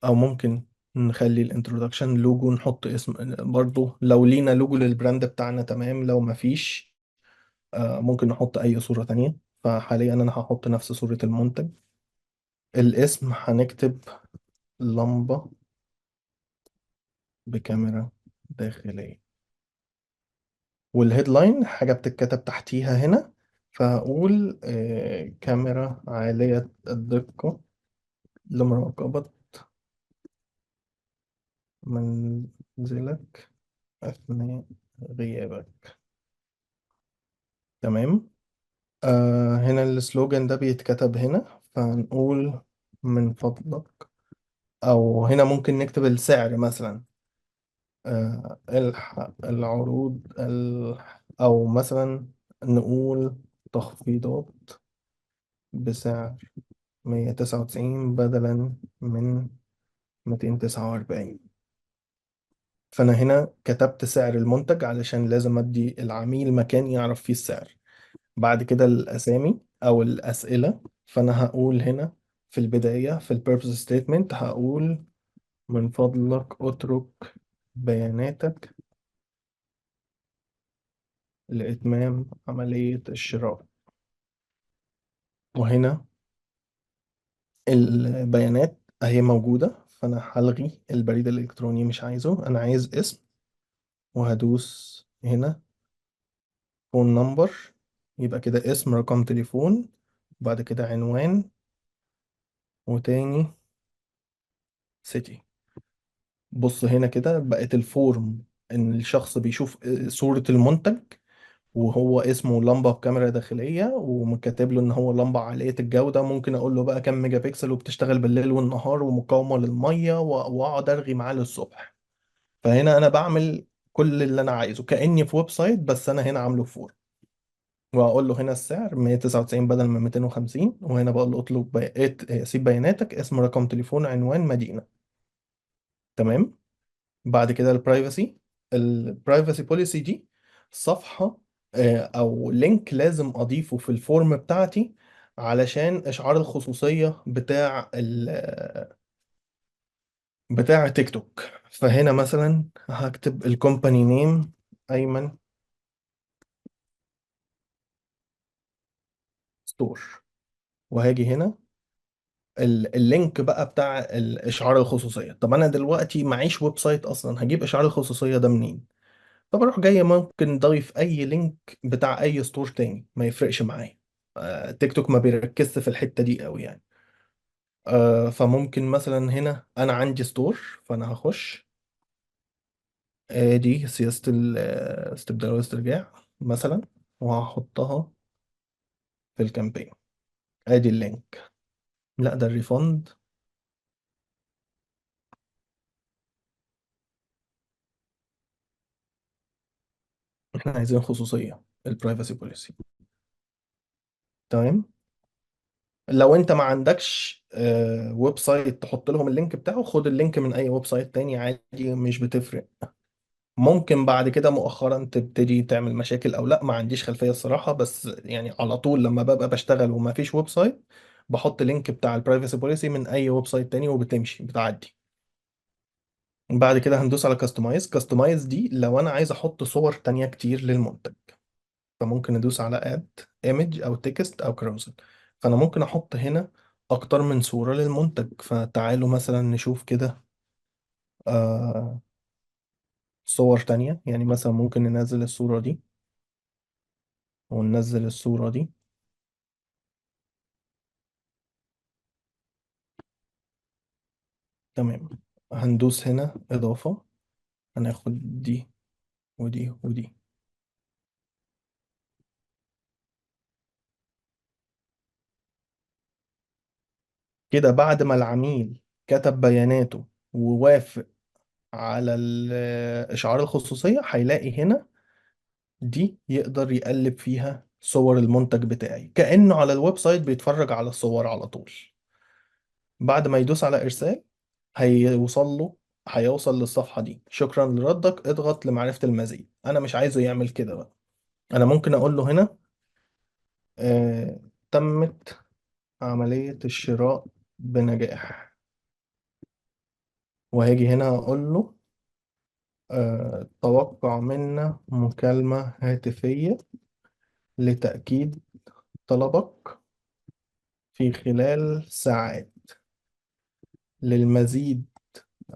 او ممكن نخلي الانترودكشن لوجو، نحط اسم برضو، لو لينا لوجو للبراند بتاعنا تمام، لو مفيش ممكن نحط اي صورة تانية. فحاليا انا هحط نفس صورة المنتج. الاسم هنكتب لمبة بكاميرا داخلية، والهيدلاين حاجة بتتكتب تحتيها هنا، فأقول كاميرا عالية الدقة لمراقبة منزلك أثناء غيابك. تمام. هنا السلوجان ده بيتكتب هنا، فنقول من فضلك، أو هنا ممكن نكتب السعر مثلا، العروض أو مثلا نقول تخفيضات بسعر 199 بدلا من 249. فأنا هنا كتبت سعر المنتج علشان لازم أدي العميل مكان يعرف فيه السعر. بعد كده الأسامي أو الأسئلة، فأنا هقول هنا في البداية في البيربز ستيتمنت هقول من فضلك اترك بياناتك لإتمام عملية الشراء. وهنا البيانات أهي موجودة، فأنا هلغي البريد الإلكتروني، مش عايزه، أنا عايز اسم. وهدوس هنا فون نمبر، يبقى كده اسم، رقم تليفون، وبعد كده عنوان، وتاني سيتي. بص هنا كده بقت الفورم ان الشخص بيشوف صورة المنتج، وهو اسمه لمبة بكاميرا داخلية، ومكتب له ان هو لمبة عالية الجودة. ممكن اقول له بقى كام ميجا بكسل، وبتشتغل بالليل والنهار، ومقاومة للمية، واقعد ارغي معاه للصبح. فهنا انا بعمل كل اللي انا عايزه كأني في ويب سايت، بس انا هنا عامله فورم. واقول له هنا السعر 199 بدل من 250، وهنا بقول له اطلب سيب بياناتك، اسم، رقم تليفون، عنوان، مدينة. تمام. بعد كده البرايفسي بوليسي دي صفحة او لينك لازم اضيفه في الفورم بتاعتي علشان اشعار الخصوصية بتاع تيك توك. فهنا مثلا هكتب الكومباني نيم ايمن ستور، وهاجي هنا اللينك بقى بتاع الاشعار الخصوصيه. طب انا دلوقتي معيش ويب سايت اصلا، هجيب اشعار الخصوصيه ده منين؟ فبروح جاي ممكن ضيف اي لينك بتاع اي ستور تاني، ما يفرقش معايا. تيك توك ما بيركزش في الحته دي قوي يعني. فممكن مثلا هنا انا عندي ستور، فانا هخش ادي سياسه الاستبدال والاسترجاع مثلا، وهحطها في الكامبين. ادي اللينك. لا ده الريفند. احنا عايزين خصوصيه، البرايفسي بوليسي. تمام. لو انت ما عندكش ويب سايت تحط لهم اللينك بتاعه، خد اللينك من اي ويب سايت تاني عادي، مش بتفرق. ممكن بعد كده مؤخرا تبتدي تعمل مشاكل او لا، ما عنديش خلفية الصراحة، بس يعني على طول لما ببقى بشتغل وما فيش ويب سايت، بحط لينك بتاع البرايفسي بوليسي من اي ويب سايت تاني، وبتمشي بتعدي. بعد كده هندوس على كاستمايز. كاستمايز دي لو انا عايز احط صور تانية كتير للمنتج، فممكن ادوس على اد ايمج او تكست او كروزل. فانا ممكن احط هنا اكتر من صورة للمنتج. فتعالوا مثلا نشوف كده آه صور تانية. يعني مثلا ممكن ننزل الصورة دي، وننزل الصورة دي. تمام. هندوس هنا اضافة، هناخد دي ودي ودي. كده بعد ما العميل كتب بياناته ووافق على إشعار الخصوصية، هيلاقي هنا دي يقدر يقلب فيها صور المنتج بتاعي كأنه على الويب سايت بيتفرج على الصور على طول. بعد ما يدوس على إرسال هيوصل له هيوصل للصفحة دي، شكرا لردك، اضغط لمعرفة المزيد. أنا مش عايزه يعمل كده بقى. أنا ممكن أقول له هنا آه تمت عملية الشراء بنجاح. وهاجي هنا اقول له توقع منا مكالمة هاتفية لتأكيد طلبك في خلال ساعات. للمزيد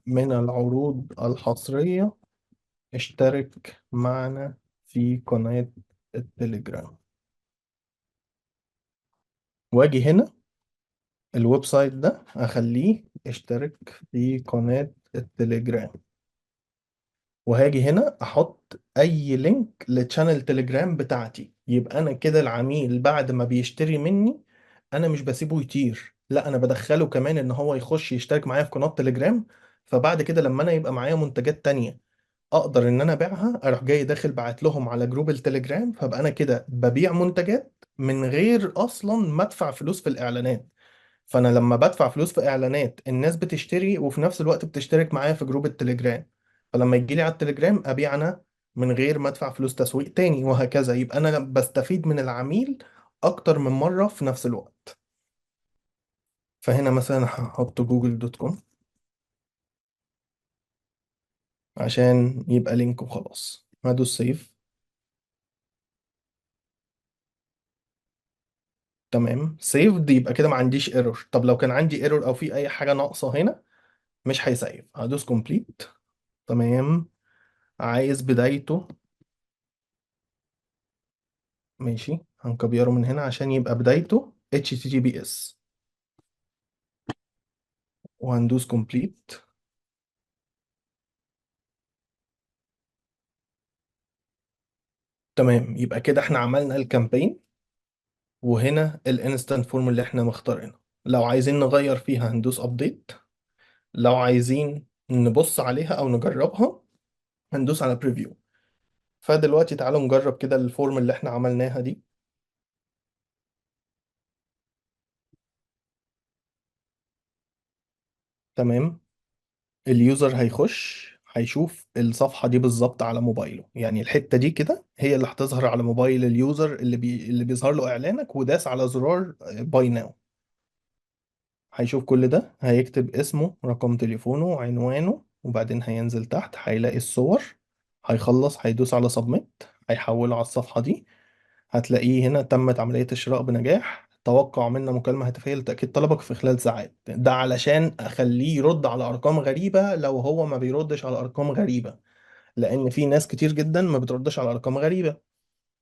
من العروض الحصرية اشترك معنا في قناة التليجرام. واجي هنا الويب سايت ده اخليه اشترك في قناة التليجرام، وهاجي هنا احط اي لينك لتشانل تليجرام بتاعتي. يبقى انا كده العميل بعد ما بيشتري مني انا مش بسيبه يطير، لا انا بدخله كمان ان هو يخش يشترك معايا في قناة تليجرام. فبعد كده لما انا يبقى معايا منتجات تانية اقدر ان انا ابيعها، اروح جاي داخل بعت لهم على جروب التليجرام، فبقى انا كده ببيع منتجات من غير اصلا ما ادفع فلوس في الاعلانات. فانا لما بدفع فلوس في اعلانات الناس بتشتري وفي نفس الوقت بتشترك معايا في جروب التليجرام، فلما يجي لي على التليجرام ابيع انا من غير ما ادفع فلوس تسويق تاني، وهكذا. يبقى انا بستفيد من العميل اكتر من مرة في نفس الوقت. فهنا مثلا هحط جوجل دوت كوم عشان يبقى لينك وخلاص. هدوس سيف. تمام سيف دي يبقى كده ما عنديش ايرور. طب لو كان عندي ايرور او في اي حاجة ناقصة هنا مش هيسيف. هدوس كومبليت. تمام. عايز بدايته. ماشي هنكبره من هنا عشان يبقى بدايته HTTPS، وهندوس كومبليت. تمام يبقى كده احنا عملنا الكامبين، وهنا الانستنت فورم اللي احنا مختارينها. لو عايزين نغير فيها هندوس ابديت، لو عايزين نبص عليها او نجربها هندوس على بريفيو. فدلوقتي تعالوا نجرب كده الفورم اللي احنا عملناها دي. تمام. اليوزر هيخش هيشوف الصفحة دي بالظبط على موبايله، يعني الحتة دي كده هي اللي هتظهر على موبايل اليوزر اللي بيظهر له اعلانك وداس على زرار باي ناو. هيشوف كل ده، هيكتب اسمه، رقم تليفونه، عنوانه، وبعدين هينزل تحت هيلاقي الصور. هيخلص هيدوس على سبميت، هيحوله على الصفحة دي. هتلاقيه هنا تمت عملية الشراء بنجاح، توقع منا مكالمة هاتفية لتأكيد طلبك في خلال ساعات. ده علشان أخليه يرد على أرقام غريبة لو هو ما بيردش على أرقام غريبة، لأن في ناس كتير جدا ما بتردش على أرقام غريبة.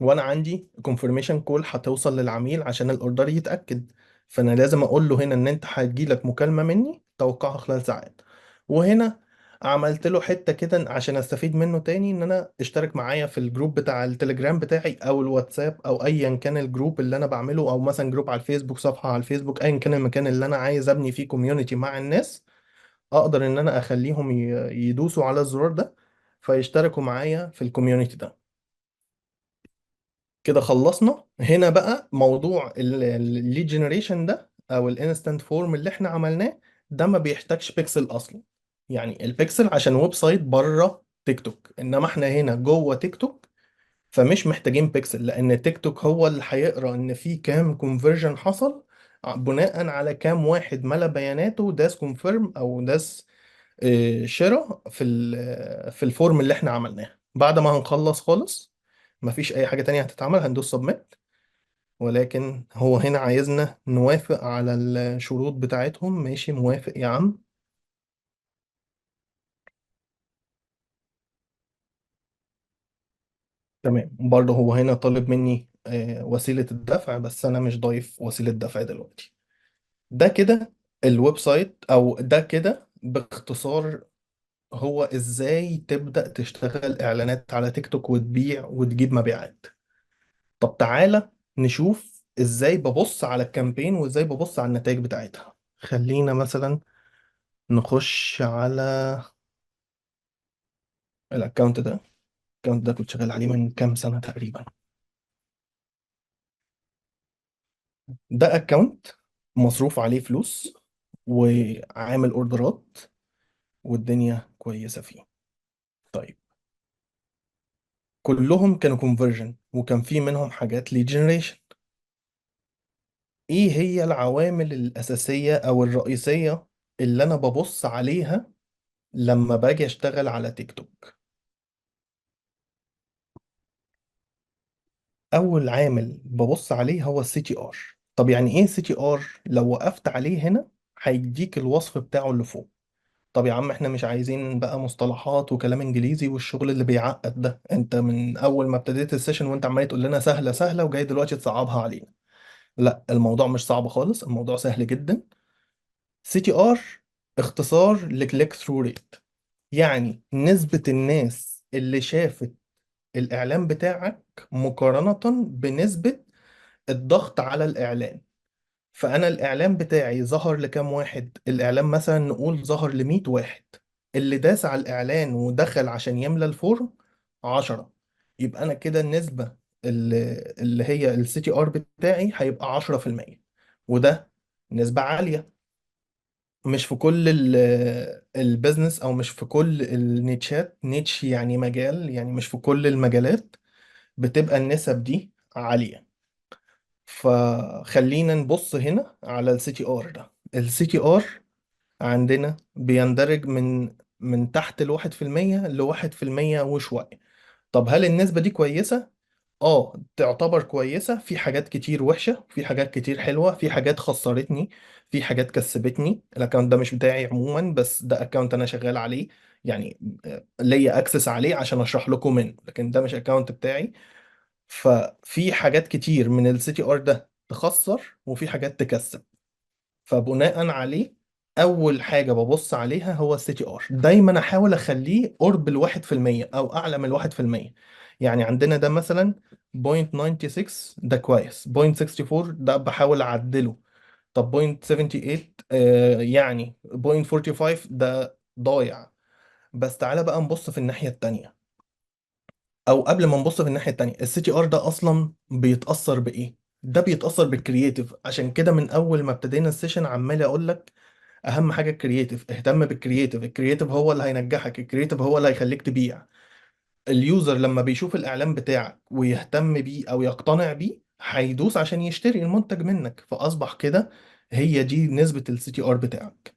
وانا عندي confirmation كول هتوصل للعميل عشان الاوردر يتاكد. فانا لازم اقول له هنا ان انت هتجيلك مكالمه مني توقعها خلال ساعات. وهنا عملت له حته كده عشان استفيد منه تاني، ان انا اشترك معايا في الجروب بتاع التليجرام بتاعي او الواتساب او ايا كان الجروب اللي انا بعمله، او مثلا جروب على الفيسبوك، صفحه على الفيسبوك، ايا كان المكان اللي انا عايز ابني فيه كوميونتي مع الناس. اقدر ان انا اخليهم يدوسوا على الزرار ده فيشتركوا معايا في الكوميونتي ده. كده خلصنا. هنا بقى موضوع الليد جنريشن ده او الانستنت فورم اللي احنا عملناه ده ما بيحتاجش بيكسل اصلا. يعني البيكسل عشان ويب سايت بره تيك توك، انما احنا هنا جوه تيك توك فمش محتاجين بيكسل، لان تيك توك هو اللي هيقرا ان في كام كونفرجن حصل بناء على كام واحد ملى بياناته داس كونفيرم او داس شراء في الفورم اللي احنا عملناه. بعد ما هنخلص خالص مفيش اي حاجة تانية هتتعمل، هندوس سبميت. ولكن هو هنا عايزنا نوافق على الشروط بتاعتهم. ماشي موافق يا عم. تمام برضه هو هنا طالب مني وسيلة الدفع، بس انا مش ضايف وسيلة دفع دلوقتي. ده كده الويب سايت، او ده كده باختصار هو ازاي تبدأ تشتغل اعلانات على تيك توك وتبيع وتجيب مبيعات. طب تعالى نشوف ازاي ببص على الكامبين وازاي ببص على النتائج بتاعتها. خلينا مثلا نخش على الاكونت ده. الاكونت ده كنت شغال عليه من كام سنة تقريبا. ده اكونت مصروف عليه فلوس وعامل اوردرات والدنيا كويسة فيه. طيب كلهم كانوا كونفرجن وكان في منهم حاجات لي جنريشن. ايه هي العوامل الأساسية او الرئيسية اللي انا ببص عليها لما باجي اشتغل على تيك توك، اول عامل ببص عليه هو السي تي ار. طب يعني ايه سي تي ار؟ لو وقفت عليه هنا هيديك الوصف بتاعه اللي فوق. طب يا عم احنا مش عايزين بقى مصطلحات وكلام انجليزي والشغل اللي بيعقد ده، انت من اول ما ابتديت السيشن وانت عمال تقول لنا سهله سهله وجاي دلوقتي تصعبها علينا. لا، الموضوع مش صعب خالص، الموضوع سهل جدا. سي تي ار اختصار لكليك ثرو ريت، يعني نسبة الناس اللي شافت الإعلان بتاعك مقارنة بنسبة الضغط على الإعلان. فأنا الإعلان بتاعي ظهر لكام واحد؟ الإعلان مثلا نقول ظهر ل100 واحد، اللي داس على الإعلان ودخل عشان يملى الفورم 10. يبقى أنا كده النسبة اللي هي السي تي ار بتاعي هيبقى 10%. وده نسبة عالية. مش في كل البيزنس او مش في كل النيتشات، نيتش يعني مجال، يعني مش في كل المجالات بتبقى النسب دي عالية. فخلينا نبص هنا على السي تي ار ده. السي تي ار عندنا بيندرج من تحت ال1% ل1% وشوية. طب هل النسبة دي كويسة؟ اه، تعتبر كويسة. في حاجات كتير وحشة، في حاجات كتير حلوة، في حاجات خسرتني، في حاجات كسبتني. الاكونت ده مش بتاعي عموما، بس ده اكونت انا شغال عليه، يعني ليا اكسس عليه عشان اشرح لكم منه، لكن ده مش اكونت بتاعي. ففي حاجات كتير من السي تي ار ده تخسر، وفي حاجات تكسب. فبناء عليه اول حاجه ببص عليها هو السي تي ار. دايما احاول اخليه قرب ال1% او اعلى من ال1%. يعني عندنا ده مثلا 0.96، ده كويس. 0.64 ده بحاول اعدله. طب 0.78 يعني 0.45 ده ضايع. بس تعالى بقى نبص في الناحيه التانيه. او قبل ما نبص في الناحيه التانيه، السي تي ار ده اصلا بيتاثر بايه؟ ده بيتاثر بالكرييتيف. عشان كده من اول ما ابتدينا السيشن عمال اقول لك اهم حاجه الكرييتيف. اهتم بالكرييتيف، الكرييتيف هو اللي هينجحك، الكرييتيف هو اللي هيخليك تبيع. اليوزر لما بيشوف الاعلان بتاعك ويهتم بيه او يقتنع بيه هيدوس عشان يشتري المنتج منك. فاصبح كده هي دي نسبه السي تي ار بتاعك.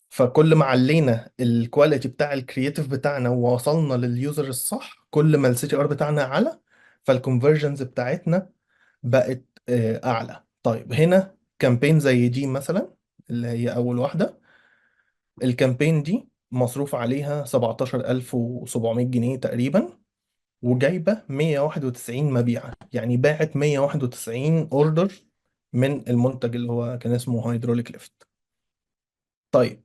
فكل ما علينا الكواليتي بتاع الكرييتيف بتاعنا ووصلنا لليوزر الصح، كل ما السي تي ار بتاعنا اعلى، فالكونفرجنز بتاعتنا بقت اعلى. طيب هنا كامبين زي دي مثلا، اللي هي اول واحده. الكامبين دي مصروف عليها 17700 جنيه تقريبا، وجايبة 191 مبيعة، يعني باعت 191 اوردر من المنتج اللي هو كان اسمه هيدروليك ليفت. طيب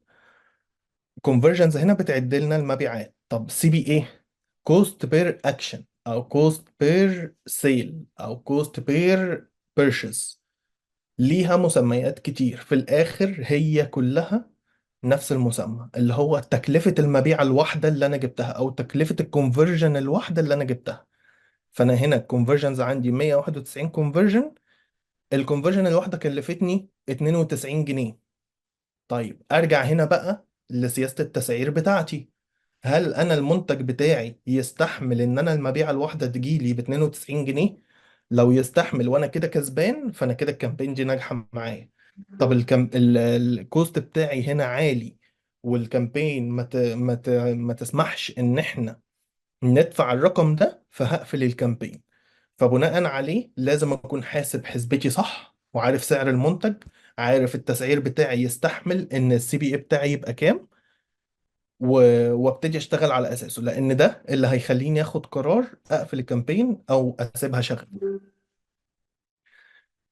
كونفرجنز هنا بتعد لنا المبيعات. طب سي بي ايه؟ كوست بير اكشن، او كوست بير سيل، او كوست بير بيرشيز. ليها مسميات كتير، في الاخر هي كلها نفس المسمى، اللي هو تكلفة المبيعة الواحدة اللي أنا جبتها، أو تكلفة الكونفرجن الواحدة اللي أنا جبتها. فأنا هنا الكونفرجنز عندي 191 كونفرجن، الكونفرجن الواحدة كلفتني 92 جنيه. طيب أرجع هنا بقى لسياسة التسعير بتاعتي. هل أنا المنتج بتاعي يستحمل إن أنا المبيعة الواحدة تجيلي ب 92 جنيه؟ لو يستحمل وأنا كده كسبان، فأنا كده الكامبين دي ناجحة معايا. طب الكوست بتاعي هنا عالي، والكامبين ما تسمحش ان احنا ندفع الرقم ده، فهقفل الكامبين. فبناء عليه لازم اكون حاسب حسبتي صح، وعارف سعر المنتج، عارف التسعير بتاعي يستحمل ان السي بي اي بتاعي يبقى كام، وابتدي اشتغل على اساسه، لان ده اللي هيخليني اخد قرار اقفل الكامبين او اسيبها شغال.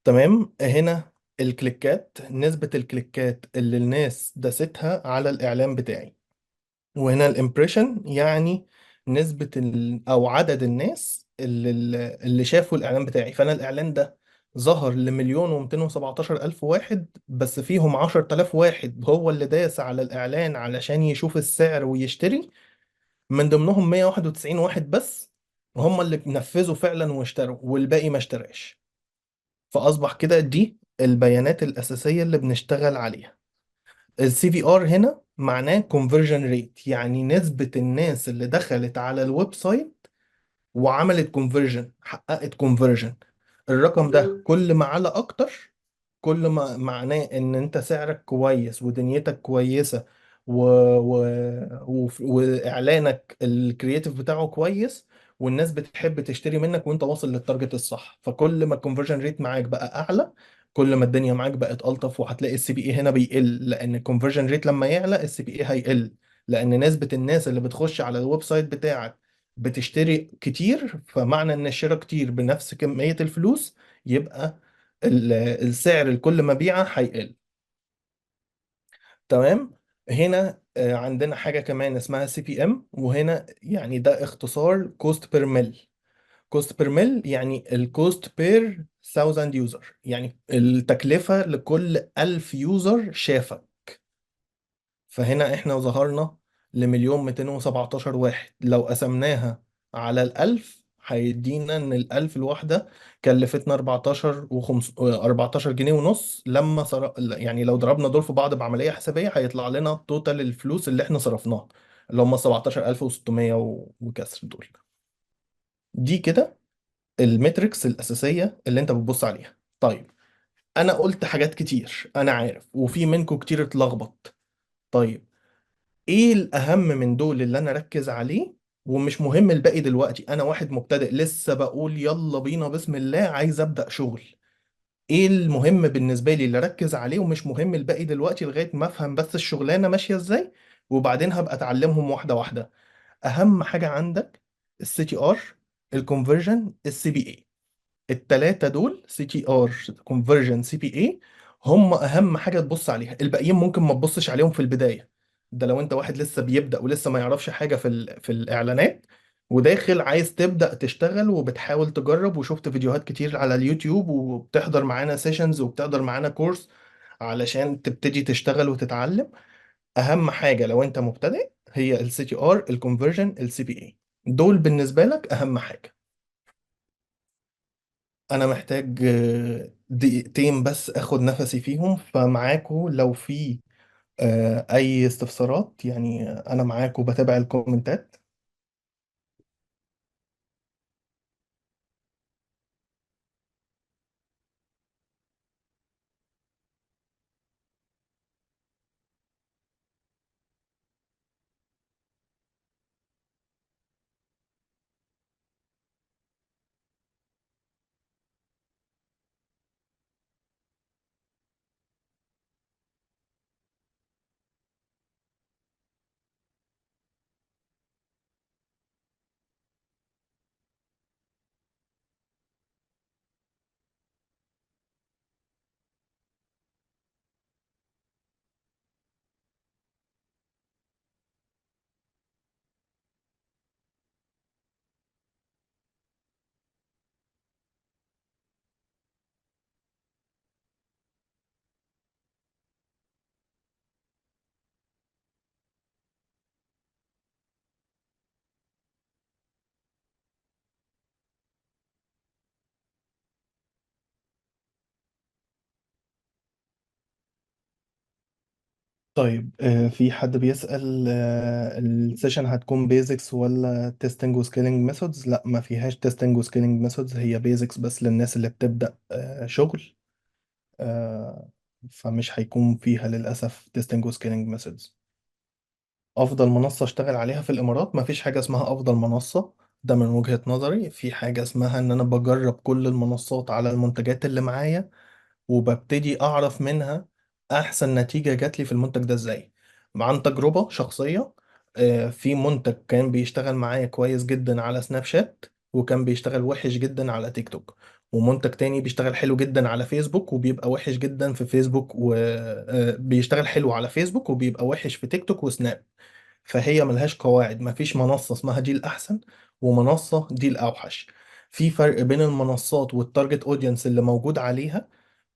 تمام. هنا الكليكات، نسبة الكليكات اللي الناس داستها على الإعلان بتاعي. وهنا الامبريشن، يعني نسبة أو عدد الناس اللي شافوا الإعلان بتاعي. فأنا الإعلان ده ظهر ل1,217,000 واحد، بس فيهم 10,000 واحد هو اللي داس على الإعلان علشان يشوف السعر ويشتري. من ضمنهم 191 واحد بس هم اللي نفذوا فعلا واشتروا، والباقي ما اشتراش. فأصبح كده دي البيانات الأساسية اللي بنشتغل عليها. السي في ار هنا معناه conversion rate، يعني نسبة الناس اللي دخلت على الويب سايت وعملت conversion، حققت conversion. الرقم ده كل ما على أكتر، كل ما معناه إن أنت سعرك كويس ودنيتك كويسة، واعلانك الكرييتيف بتاعه كويس، والناس بتحب تشتري منك وانت واصل للتارجت الصح. فكل ما الكونفرجن ريت معاك بقى اعلى، كل ما الدنيا معاك بقت الطف، وهتلاقي السي بي اي هنا بيقل، لان الكونفرجن ريت لما يعلى السي بي اي هيقل، لان نسبة الناس اللي بتخش على الويب سايت بتاعك بتشتري كتير، فمعنى ان الشراء كتير بنفس كمية الفلوس، يبقى السعر لكل مبيعة هيقل. تمام. هنا عندنا حاجة كمان اسمها سي بي ام، وهنا يعني ده اختصار كوست بير ميل. كوست بير ميل يعني الكوست بير 1000 يوزر، يعني التكلفة لكل 1000 يوزر شافك. فهنا احنا ظهرنا لمليون 217 واحد، لو قسمناها على الألف هيدينا ان الألف الواحدة كلفتنا 14 جنيه ونص. يعني لو ضربنا دول في بعض بعملية حسابية هيطلع لنا توتال الفلوس اللي احنا صرفناها، اللي هم 17600 وكسر دول. دي كده الميتريكس الأساسية اللي انت بتبص عليها. طيب، انا قلت حاجات كتير انا عارف، وفي منكم كتير اتلخبط. طيب، ايه الاهم من دول اللي انا اركز عليه؟ ومش مهم الباقي دلوقتي، انا واحد مبتدئ لسه بقول يلا بينا بسم الله عايز ابدا شغل. ايه المهم بالنسبه لي اللي اركز عليه؟ ومش مهم الباقي دلوقتي لغايه ما افهم بس الشغلانه ماشيه ازاي، وبعدين هبقى اتعلمهم واحده واحده. اهم حاجه عندك السي تي ار، الكونفرجن، السي بي اي. التلاتة دول سي تي ار، كونفرجن، سي بي اي، هم اهم حاجة تبص عليها. الباقيين ممكن ما تبصش عليهم في البداية. ده لو انت واحد لسه بيبدأ ولسه ما يعرفش حاجة في الاعلانات، وداخل عايز تبدأ تشتغل وبتحاول تجرب، وشفت فيديوهات كتير على اليوتيوب، وبتحضر معانا سيشنز وبتحضر معانا كورس علشان تبتدي تشتغل وتتعلم. اهم حاجة لو انت مبتدئ هي السي تي ار، الكونفرجن، السي بي اي. دول بالنسبة لك اهم حاجة. انا محتاج دقيقتين بس اخد نفسي فيهم، فمعاكو لو في اي استفسارات يعني، انا معاكو بتابع الكومنتات. طيب، في حد بيسأل السيشن هتكون بيزكس ولا تيستنج وسكيلينج ميثودز؟ لا، ما فيهاش تيستنج وسكيلينج ميثودز، هي بيزكس بس للناس اللي بتبدأ شغل. آه، فمش هيكون فيها للأسف تيستنج وسكيلينج ميثودز. افضل منصة اشتغل عليها في الامارات؟ ما فيش حاجة اسمها افضل منصة. ده من وجهة نظري. في حاجة اسمها ان انا بجرب كل المنصات على المنتجات اللي معايا، وببتدي اعرف منها احسن نتيجة جات لي في المنتج ده ازاي، عن تجربة شخصية. في منتج كان بيشتغل معايا كويس جدا على سناب شات، وكان بيشتغل وحش جدا على تيك توك. ومنتج تاني بيشتغل حلو جدا على فيسبوك وبيبقى وحش جدا في فيسبوك، وبيشتغل حلو على فيسبوك وبيبقى وحش في تيك توك وسناب. فهي ملهاش قواعد، مفيش منصة اسمها دي الأحسن ومنصة دي الأوحش. في فرق بين المنصات والتارجت اودينس اللي موجود عليها،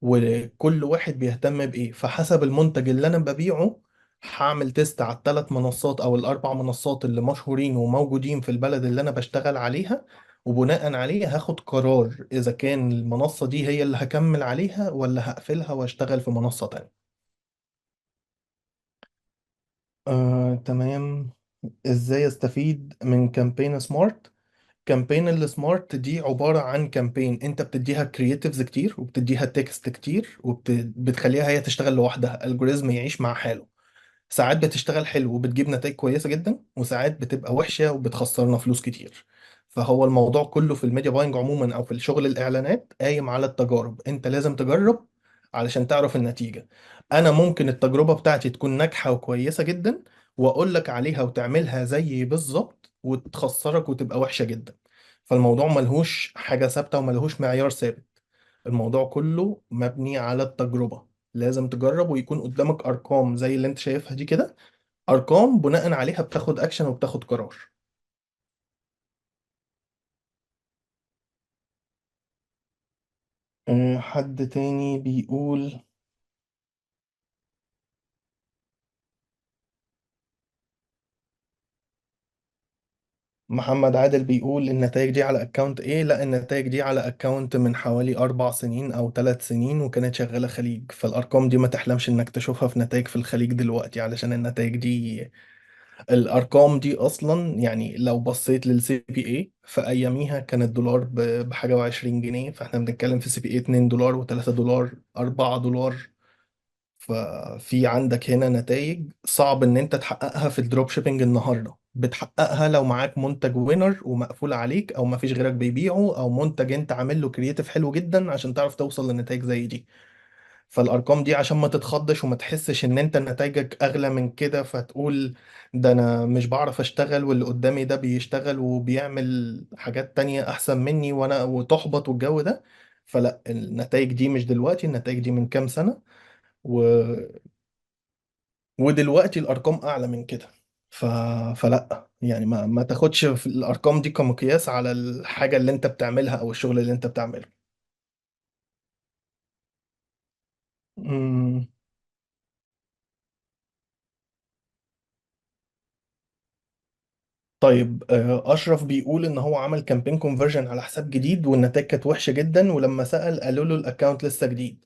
وكل واحد بيهتم بإيه. فحسب المنتج اللي أنا ببيعه هعمل تيست على الثلاث منصات أو الأربع منصات اللي مشهورين وموجودين في البلد اللي أنا بشتغل عليها، وبناء عليه هاخد قرار إذا كان المنصة دي هي اللي هكمل عليها ولا هقفلها واشتغل في منصة تانية. تمام. ازاي استفيد من كامبين سمارت؟ كامبين السمارت دي عبارة عن كامبين انت بتديها كرييتيفز كتير، وبتديها تكست كتير، وبتخليها هي تشتغل لوحدها، الجوريزم يعيش مع حاله. ساعات بتشتغل حلو وبتجيب نتائج كويسة جدا، وساعات بتبقى وحشة وبتخسرنا فلوس كتير. فهو الموضوع كله في الميديا باينج عموما او في الشغل الاعلانات قايم على التجارب. انت لازم تجرب علشان تعرف النتيجة. انا ممكن التجربة بتاعتي تكون ناجحة وكويسة جدا، واقول لك عليها وتعملها زيي بالظبط وتخسرك وتبقى وحشة جدا. فالموضوع ملهوش حاجة ثابتة وملهوش معيار ثابت. الموضوع كله مبني على التجربة. لازم تجرب ويكون قدامك ارقام زي اللي انت شايفها دي كده، ارقام بناء عليها بتاخد اكشن وبتاخد قرار. حد تاني بيقول. محمد عادل بيقول النتائج دي على اكونت ايه؟ لا، النتائج دي على اكونت من حوالي 4 سنين او 3 سنين وكانت شغالة خليج. فالارقام دي ما تحلمش انك تشوفها في نتائج في الخليج دلوقتي، علشان النتائج دي، الارقام دي اصلا يعني لو بصيت للسي بي اي في اياميها كان الدولار بحاجة و20 جنيه. فاحنا بنتكلم في سي بي اي 2 دولار و3 دولار 4 دولار. ففي عندك هنا نتائج صعب ان انت تحققها في الدروب شيبينج النهارده. بتحققها لو معاك منتج وينر ومقفول عليك، او مفيش غيرك بيبيعه، او منتج انت عامل له كرييتيف حلو جدا عشان تعرف توصل لنتائج زي دي. فالارقام دي عشان ما تتخضش وما تحسش ان انت نتائجك اغلى من كده فتقول ده انا مش بعرف اشتغل واللي قدامي ده بيشتغل وبيعمل حاجات تانية احسن مني وانا وتحبط والجو ده. فلا، النتائج دي مش دلوقتي، النتائج دي من كام سنة. و... ودلوقتي الارقام اعلى من كده. ف... فلا يعني ما تاخدش في الارقام دي كمقياس على الحاجه اللي انت بتعملها او الشغل اللي انت بتعمله. أمم، طيب، اشرف بيقول ان هو عمل كامبين كونفرجن على حساب جديد والنتائج كانت وحشه جدا، ولما سأل قالوا له الاكونت لسه جديد.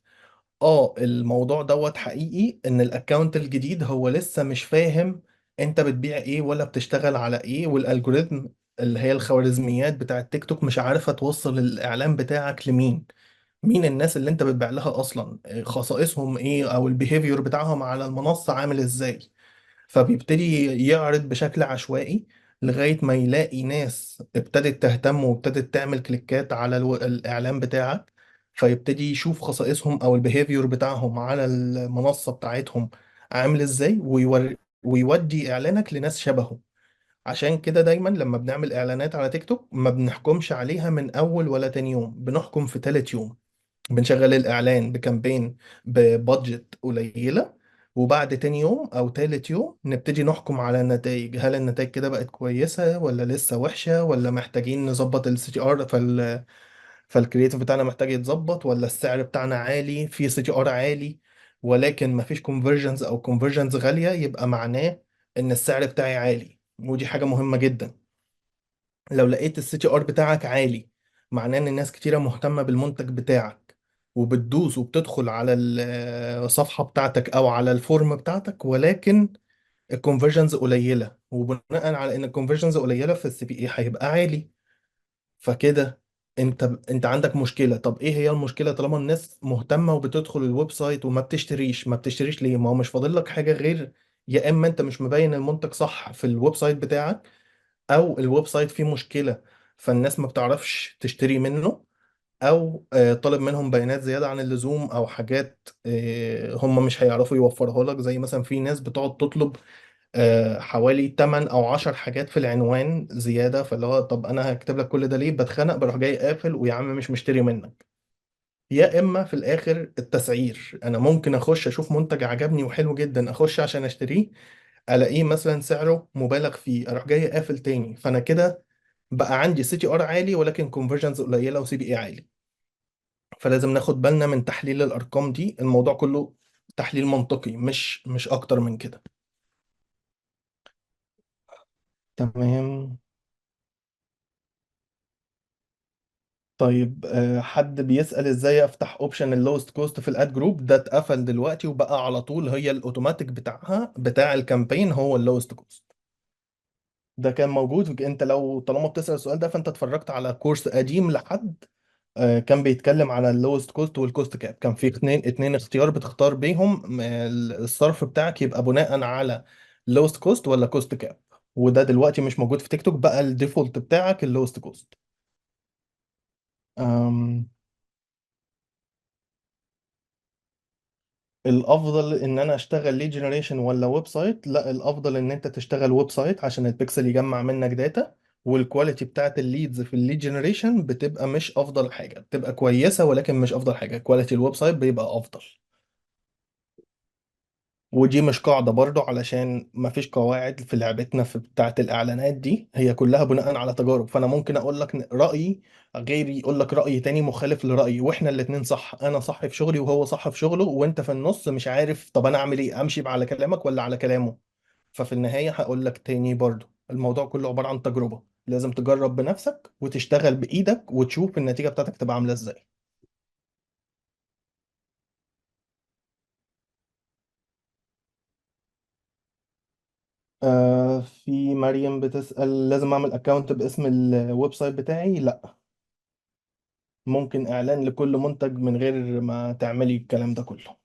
الموضوع دوت حقيقي، ان الاكونت الجديد هو لسه مش فاهم انت بتبيع ايه ولا بتشتغل على ايه، والالجوريثم اللي هي الخوارزميات بتاع التيك توك مش عارفة توصل الاعلان بتاعك لمين. مين الناس اللي انت بتبيع لها اصلا، خصائصهم ايه، او البيهيفيور بتاعهم على المنصة عامل ازاي. فبيبتدي يعرض بشكل عشوائي لغاية ما يلاقي ناس ابتدت تهتم وابتدت تعمل كليكات على الإعلان بتاعك. فيبتدي يشوف خصائصهم أو البيهيفيور بتاعهم على المنصة بتاعتهم عامل ازاي، ويودي إعلانك لناس شبهه. عشان كده دايما لما بنعمل إعلانات على تيك توك ما بنحكمش عليها من أول ولا تاني يوم، بنحكم في تالت يوم. بنشغل الإعلان بكامبين ببادجت قليلة، وبعد تاني يوم أو تالت يوم نبتدي نحكم على النتائج. هل النتائج كده بقت كويسة ولا لسه وحشة، ولا محتاجين نظبط السي تي ار، فالكرياتيف بتاعنا محتاج يتظبط، ولا السعر بتاعنا عالي في سي تي ار عالي ولكن مفيش كونفرجنز أو كونفرجنز غالية، يبقى معناه إن السعر بتاعي عالي. ودي حاجة مهمة جدا. لو لقيت السي تي ار بتاعك عالي، معناه ان الناس كتيرة مهتمة بالمنتج بتاعك وبتدوس وبتدخل على الصفحة بتاعتك او على الفورم بتاعتك، ولكن الكونفرجنز قليلة، وبناء على ان الكونفرجنز قليلة فالسي بي اي هيبقى عالي. فكده انت عندك مشكلة. طب ايه هي المشكلة؟ طالما الناس مهتمة وبتدخل الويب سايت وما بتشتريش، ما بتشتريش ليه؟ ما هو مش فاضل لك حاجة غير يا اما انت مش مبين المنتج صح في الويب سايت بتاعك، او الويب سايت فيه مشكلة فالناس ما بتعرفش تشتري منه، او طالب منهم بيانات زيادة عن اللزوم، او حاجات هم مش هيعرفوا يوفرها لك. زي مثلا في ناس بتقعد تطلب حوالي 8 او 10 حاجات في العنوان زيادة، فاللي هو طب انا هكتب لك كل ده ليه؟ بتخنق بروح جاي قافل ويا عم مش مشتري منك. يا اما في الاخر التسعير، انا ممكن اخش اشوف منتج عجبني وحلو جدا اخش عشان اشتريه، الاقيه مثلا سعره مبالغ فيه اروح جاي قافل تاني. فانا كده بقى عندي سي تي ار عالي ولكن كونفرجنز قليله وسي بي اي عالي. فلازم ناخد بالنا من تحليل الارقام دي. الموضوع كله تحليل منطقي، مش اكتر من كده. تمام. طيب، حد بيسأل ازاي افتح اوبشن اللوست كوست في الاد جروب. ده اتقفل دلوقتي وبقى على طول هي الاوتوماتيك بتاعها بتاع الكامبين هو اللوست كوست. ده كان موجود. انت لو طالما بتسأل السؤال ده فانت اتفرجت على كورس قديم لحد كان بيتكلم على اللوست كوست والكوست كاب. كان في اتنين اختيار بتختار بيهم الصرف بتاعك يبقى بناء على لوست كوست ولا كوست كاب. وده دلوقتي مش موجود في تيك توك، بقى الديفولت بتاعك اللوست كوست. الافضل ان انا اشتغل ليد جنريشن ولا ويب سايت؟ لا، الافضل ان انت تشتغل ويب سايت عشان البيكسل يجمع منك داتا. والكواليتي بتاعت الليدز في الليد جنريشن بتبقى مش افضل حاجه، بتبقى كويسه ولكن مش افضل حاجه. كواليتي الويب سايت بيبقى افضل. ودي مش قاعده برضو، علشان ما فيش قواعد في لعبتنا في بتاعت الاعلانات دي، هي كلها بناء على تجارب. فانا ممكن اقول لك رايي، غيري يقول لك راي تاني مخالف لرايي، واحنا الاتنين صح. انا صح في شغلي وهو صح في شغله، وانت في النص مش عارف طب انا اعمل ايه، امشي على كلامك ولا على كلامه. ففي النهايه هقول لك تاني برضو، الموضوع كله عباره عن تجربه. لازم تجرب بنفسك وتشتغل بايدك وتشوف النتيجه بتاعتك تبقى عامله ازاي. في مريم بتسأل لازم اعمل اكونت باسم الويب سايت بتاعي؟ لا، ممكن اعلان لكل منتج من غير ما تعملي الكلام ده كله.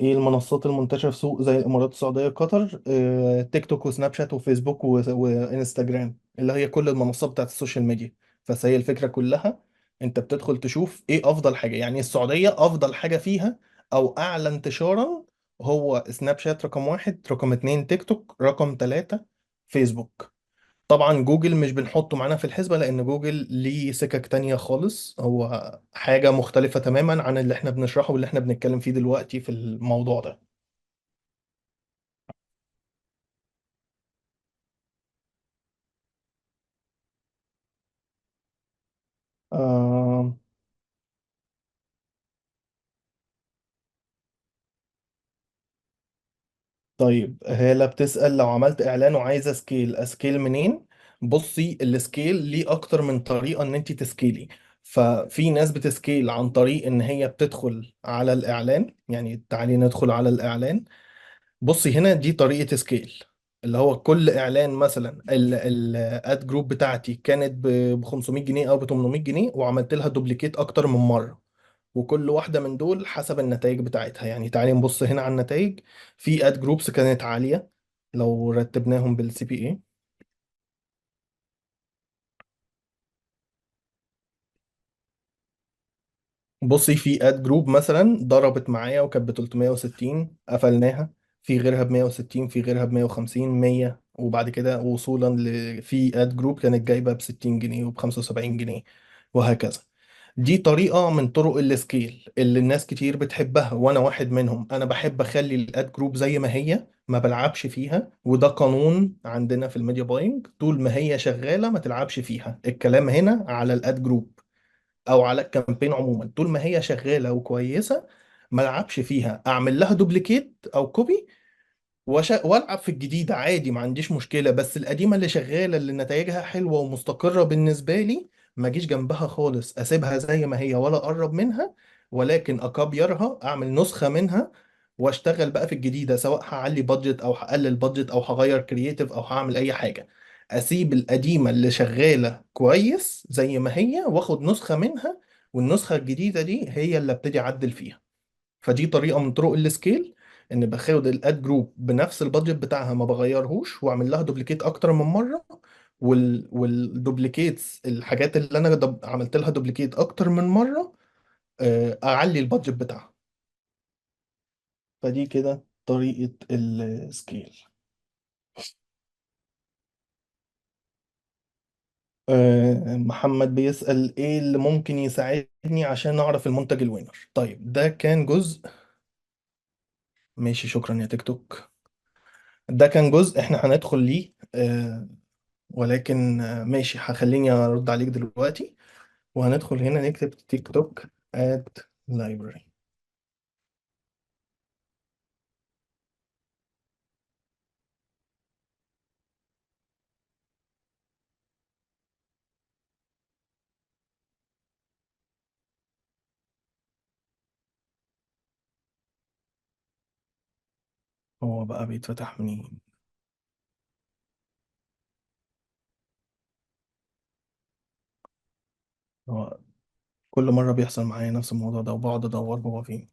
ايه المنصات المنتشرة في سوق زي الامارات، السعودية، قطر؟ تيك توك وسناب شات وفيسبوك وانستجرام، اللي هي كل المنصات بتاعت السوشيال ميديا. فهي الفكرة كلها، انت بتدخل تشوف ايه افضل حاجة. يعني السعودية افضل حاجة فيها او اعلى انتشارا هو سناب شات رقم واحد، رقم اتنين تيك توك، رقم تلاتة فيسبوك. طبعا جوجل مش بنحطه معانا في الحسبة، لأن جوجل ليه سكك تانية خالص، هو حاجة مختلفة تماما عن اللي احنا بنشرحه واللي احنا بنتكلم فيه دلوقتي في الموضوع ده. آه طيب، هالة بتسأل لو عملت إعلان وعايزة سكيل، أسكيل منين؟ بصي، السكيل ليه أكتر من طريقة إن أنت تسكيلي. ففي ناس بتسكيل عن طريق إن هي بتدخل على الإعلان. يعني تعالي ندخل على الإعلان. بصي هنا دي طريقة سكيل، اللي هو كل اعلان مثلا الاد جروب بتاعتي كانت ب 500 جنيه او ب 800 جنيه، وعملت لها دوبليكيت اكتر من مرة. وكل واحدة من دول حسب النتائج بتاعتها. يعني تعالي نبص هنا على النتائج. في اد جروبس كانت عالية لو رتبناهم بالسي بي اي. بصي، في اد جروب مثلا ضربت معايا وكانت ب 360 قفلناها. في غيرها ب 160، في غيرها ب 150، 100، وبعد كده وصولا في اد جروب كانت جايبه ب 60 جنيه وب 75 جنيه، وهكذا. دي طريقة من طرق السكيل اللي الناس كتير بتحبها، وانا واحد منهم. انا بحب اخلي الاد جروب زي ما هي، ما بلعبش فيها. وده قانون عندنا في الميديا باينج، طول ما هي شغالة ما تلعبش فيها. الكلام هنا على الاد جروب او على الكامبين عموما، طول ما هي شغاله وكويسه ما العبش فيها. اعمل لها دوبليكيت او كوبي والعب في الجديده عادي، ما عنديش مشكله. بس القديمه اللي شغاله اللي نتائجها حلوه ومستقره بالنسبه لي، ما اجيش جنبها خالص، اسيبها زي ما هي ولا اقرب منها، ولكن اكبيرها، اعمل نسخه منها واشتغل بقى في الجديده. سواء هعلي بادجت او هقلل بادجت او هغير كرييتيف او هعمل اي حاجه، اسيب القديمه اللي شغاله كويس زي ما هي واخد نسخه منها، والنسخه الجديده دي هي اللي ابتدي اعدل فيها. فدي طريقه من طرق السكيل، ان باخد الاد جروب بنفس البادجت بتاعها ما بغيرهوش واعمل لها دوبليكيت اكتر من مره. والدوبليكيتس، الحاجات اللي انا عملت لها دوبليكيت اكتر من مره، اعلي البادجت بتاعها. فدي كده طريقه السكيل. محمد بيسأل ايه اللي ممكن يساعدني عشان اعرف المنتج الوينر. طيب ده كان جزء. ماشي، شكرا يا تيك توك. ده كان جزء احنا هندخل ليه، ولكن ماشي، هخليني ارد عليك دلوقتي. وهندخل هنا نكتب تيك توك اد library. هو بقى بيتفتح منين؟ هو كل مرة بيحصل معايا نفس الموضوع ده وبقعد ادور هو فين.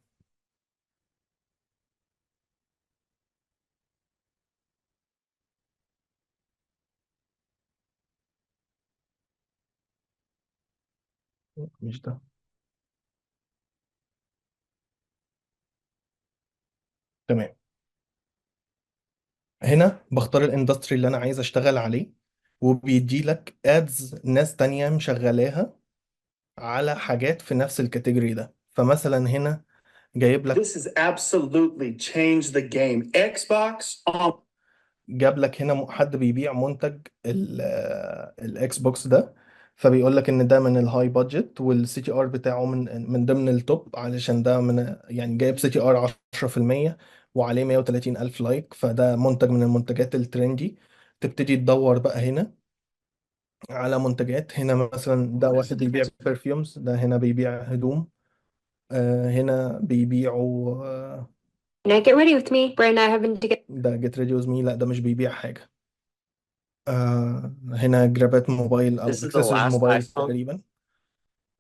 مش ده. تمام. هنا بختار الاندستري اللي انا عايز اشتغل عليه، وبيدي لك ادز ناس تانية مشغلاها على حاجات في نفس الكاتيجوري ده. فمثلا هنا جايب لك This has absolutely changed the game. Xbox on. جاب لك هنا حد بيبيع منتج الاكس بوكس ده، فبيقول لك ان ده من الهاي بادجت، والسي تي ار بتاعه من ضمن التوب، علشان ده من يعني جايب سي تي ار 10% وعليه 130 الف لايك، فده منتج من المنتجات الترندي. تبتدي تدور بقى هنا على منتجات. هنا مثلا ده واحد بيبيع برفيومز، ده هنا بيبيع هدوم. هنا بيبيعوا Now get ready with me. Brian and I having to get. ده جيت ريدي ويز مي، لا ده مش بيبيع حاجة. هنا جرابات موبايل او This is the اكسسوارز last موبايل iPhone. تقريبا.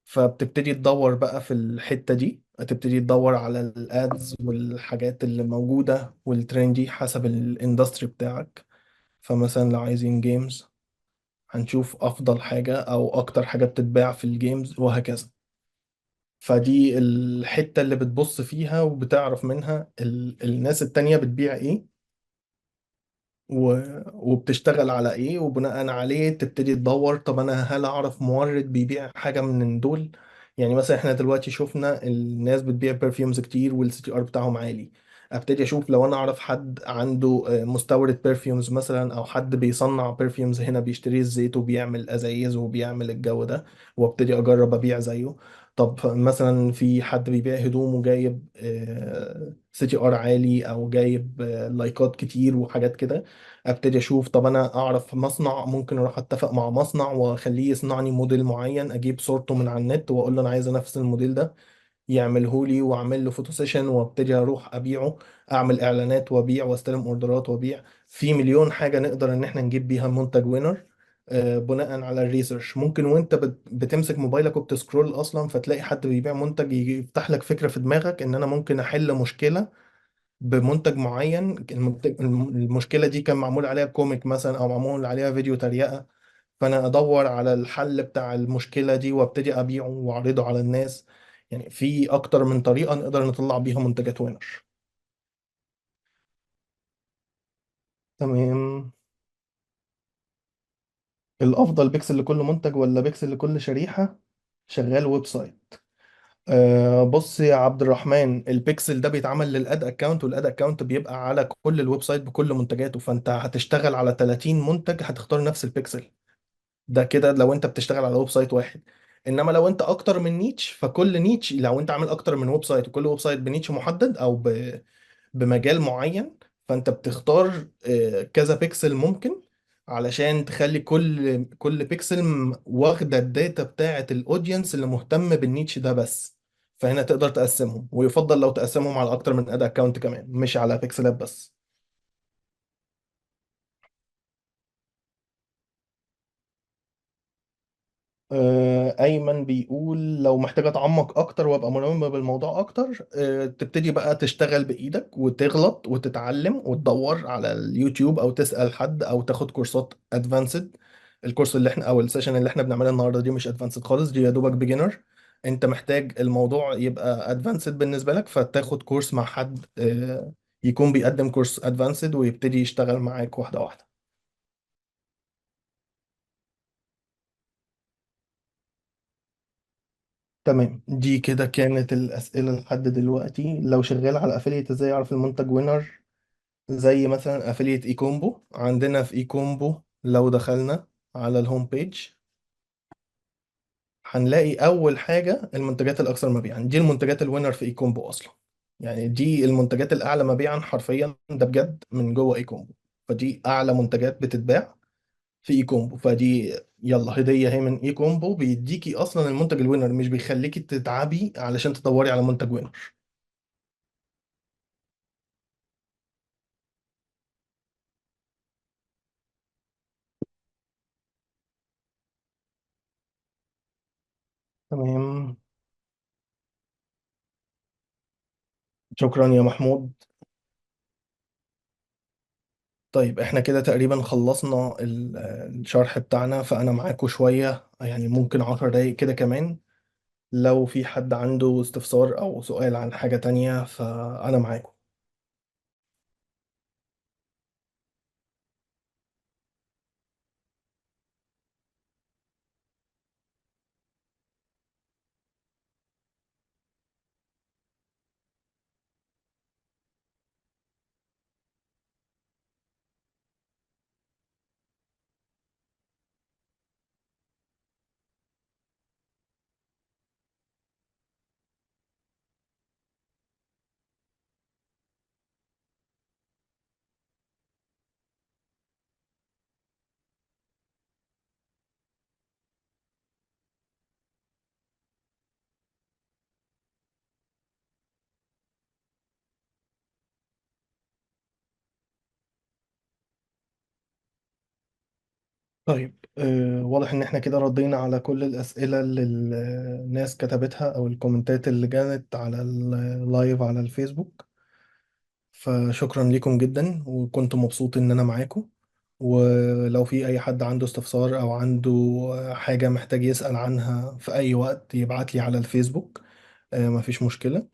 فبتبتدي تدور بقى في الحتة دي، تبتدي تدور على الادز والحاجات اللي موجودة والترندي حسب الاندستري بتاعك. فمثلا لو عايزين جيمز، هنشوف افضل حاجة او اكتر حاجة بتتباع في الجيمز وهكذا. فدي الحتة اللي بتبص فيها وبتعرف منها الناس التانية بتبيع ايه وبتشتغل على ايه، وبناء عليه تبتدي تدور طب انا هل اعرف مورد بيبيع حاجه من دول. يعني مثلا احنا دلوقتي شفنا الناس بتبيع برفيومز كتير والسي تي ار بتاعهم عالي. ابتدي اشوف لو انا اعرف حد عنده مستورد برفيومز مثلا، او حد بيصنع برفيومز هنا بيشتري الزيت وبيعمل ازايز وبيعمل الجو ده، وابتدي اجرب ابيع زيه. طب مثلا في حد بيبيع هدوم وجايب سي تي ار عالي، او جايب لايكات كتير وحاجات كده. ابتدي اشوف طب انا اعرف مصنع، ممكن اروح اتفق مع مصنع واخليه يصنعني موديل معين، اجيب صورته من على النت واقول له انا عايز نفس الموديل ده، يعمله لي واعمل له فوتو سيشن وابتدي اروح ابيعه، اعمل اعلانات وابيع واستلم اوردرات وابيع. في مليون حاجة نقدر ان احنا نجيب بيها منتج وينر بناء على الريسيرش. ممكن وانت بتمسك موبايلك وبتسكرول اصلا فتلاقي حد بيبيع منتج، يفتح لك فكرة في دماغك ان انا ممكن احل مشكلة بمنتج معين. المشكلة دي كان معمول عليها كوميك مثلا او معمول عليها فيديو تريقة، فانا ادور على الحل بتاع المشكلة دي وابتدي ابيعه واعرضه على الناس. يعني في اكتر من طريقة نقدر نطلع بيها منتجات وينر. تمام. الافضل بيكسل لكل منتج ولا بيكسل لكل شريحة شغال ويب سايت؟ بص يا عبد الرحمن، البيكسل ده بيتعمل للاد اكونت، والاد اكونت بيبقى على كل الويب سايت بكل منتجاته، فانت هتشتغل على 30 منتج هتختار نفس البيكسل. ده كده لو انت بتشتغل على ويب سايت واحد. انما لو انت اكتر من نيتش، فكل نيتش لو انت عامل اكتر من ويب سايت وكل ويب سايت بنيتش محدد او بمجال معين، فانت بتختار كذا بيكسل ممكن، علشان تخلي كل بيكسل واخده الداتا بتاعه الاودينس اللي مهتم بالنيتش ده بس. فهنا تقدر تقسمهم، ويفضل لو تقسمهم على اكتر من اد اكونت كمان، مش على بيكسلات بس. أيمن بيقول لو محتاج أتعمق أكتر وأبقى ملم بالموضوع أكتر، تبتدي بقى تشتغل بإيدك وتغلط وتتعلم وتدور على اليوتيوب أو تسأل حد أو تاخد كورسات أدفانسد. الكورس اللي احنا أو السيشن اللي احنا بنعملها النهاردة دي مش أدفانسد خالص، دي يا دوبك بيجنر. أنت محتاج الموضوع يبقى أدفانسد بالنسبة لك، فتاخد كورس مع حد يكون بيقدم كورس أدفانسد ويبتدي يشتغل معاك واحدة واحدة. تمام، دي كده كانت الأسئلة لحد دلوقتي. لو شغال على افيليت ازاي اعرف المنتج وينر؟ زي مثلا افيليت اي كومبو. عندنا في اي كومبو لو دخلنا على الهوم بيج هنلاقي اول حاجة المنتجات الاكثر مبيعا، دي المنتجات الوينر في اي كومبو اصلا. يعني دي المنتجات الاعلى مبيعا حرفيا، ده بجد من جوه اي كومبو. فدي اعلى منتجات بتتباع في اي كومبو. فدي يلا هدية هي من اي كومبو، بيديكي اصلا المنتج الوينر، مش بيخليكي تتعبي علشان تدوري على منتج وينر. تمام. شكرا يا محمود. طيب احنا كده تقريبا خلصنا الشرح بتاعنا، فأنا معاكم شوية، يعني ممكن 10 دقايق كده كمان. لو في حد عنده استفسار أو سؤال عن حاجة تانية فأنا معاكم. طيب واضح إن احنا كده ردينا على كل الأسئلة اللي الناس كتبتها أو الكومنتات اللي جانت على اللايف على الفيسبوك. فشكرا لكم جدا، وكنت مبسوط إن أنا معاكم. ولو في أي حد عنده استفسار أو عنده حاجة محتاج يسأل عنها في أي وقت يبعت لي على الفيسبوك. مفيش مشكلة.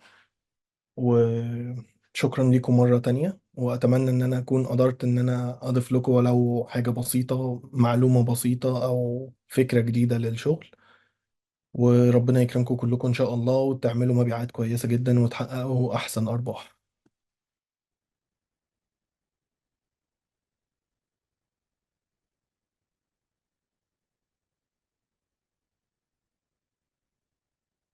وشكرا لكم مرة تانية، وأتمنى إن أنا أكون قدرت إن أنا أضيف لكم ولو حاجة بسيطة، معلومة بسيطة أو فكرة جديدة للشغل. وربنا يكرمكم كلكم إن شاء الله، وتعملوا مبيعات كويسة جدا وتحققوا أحسن أرباح.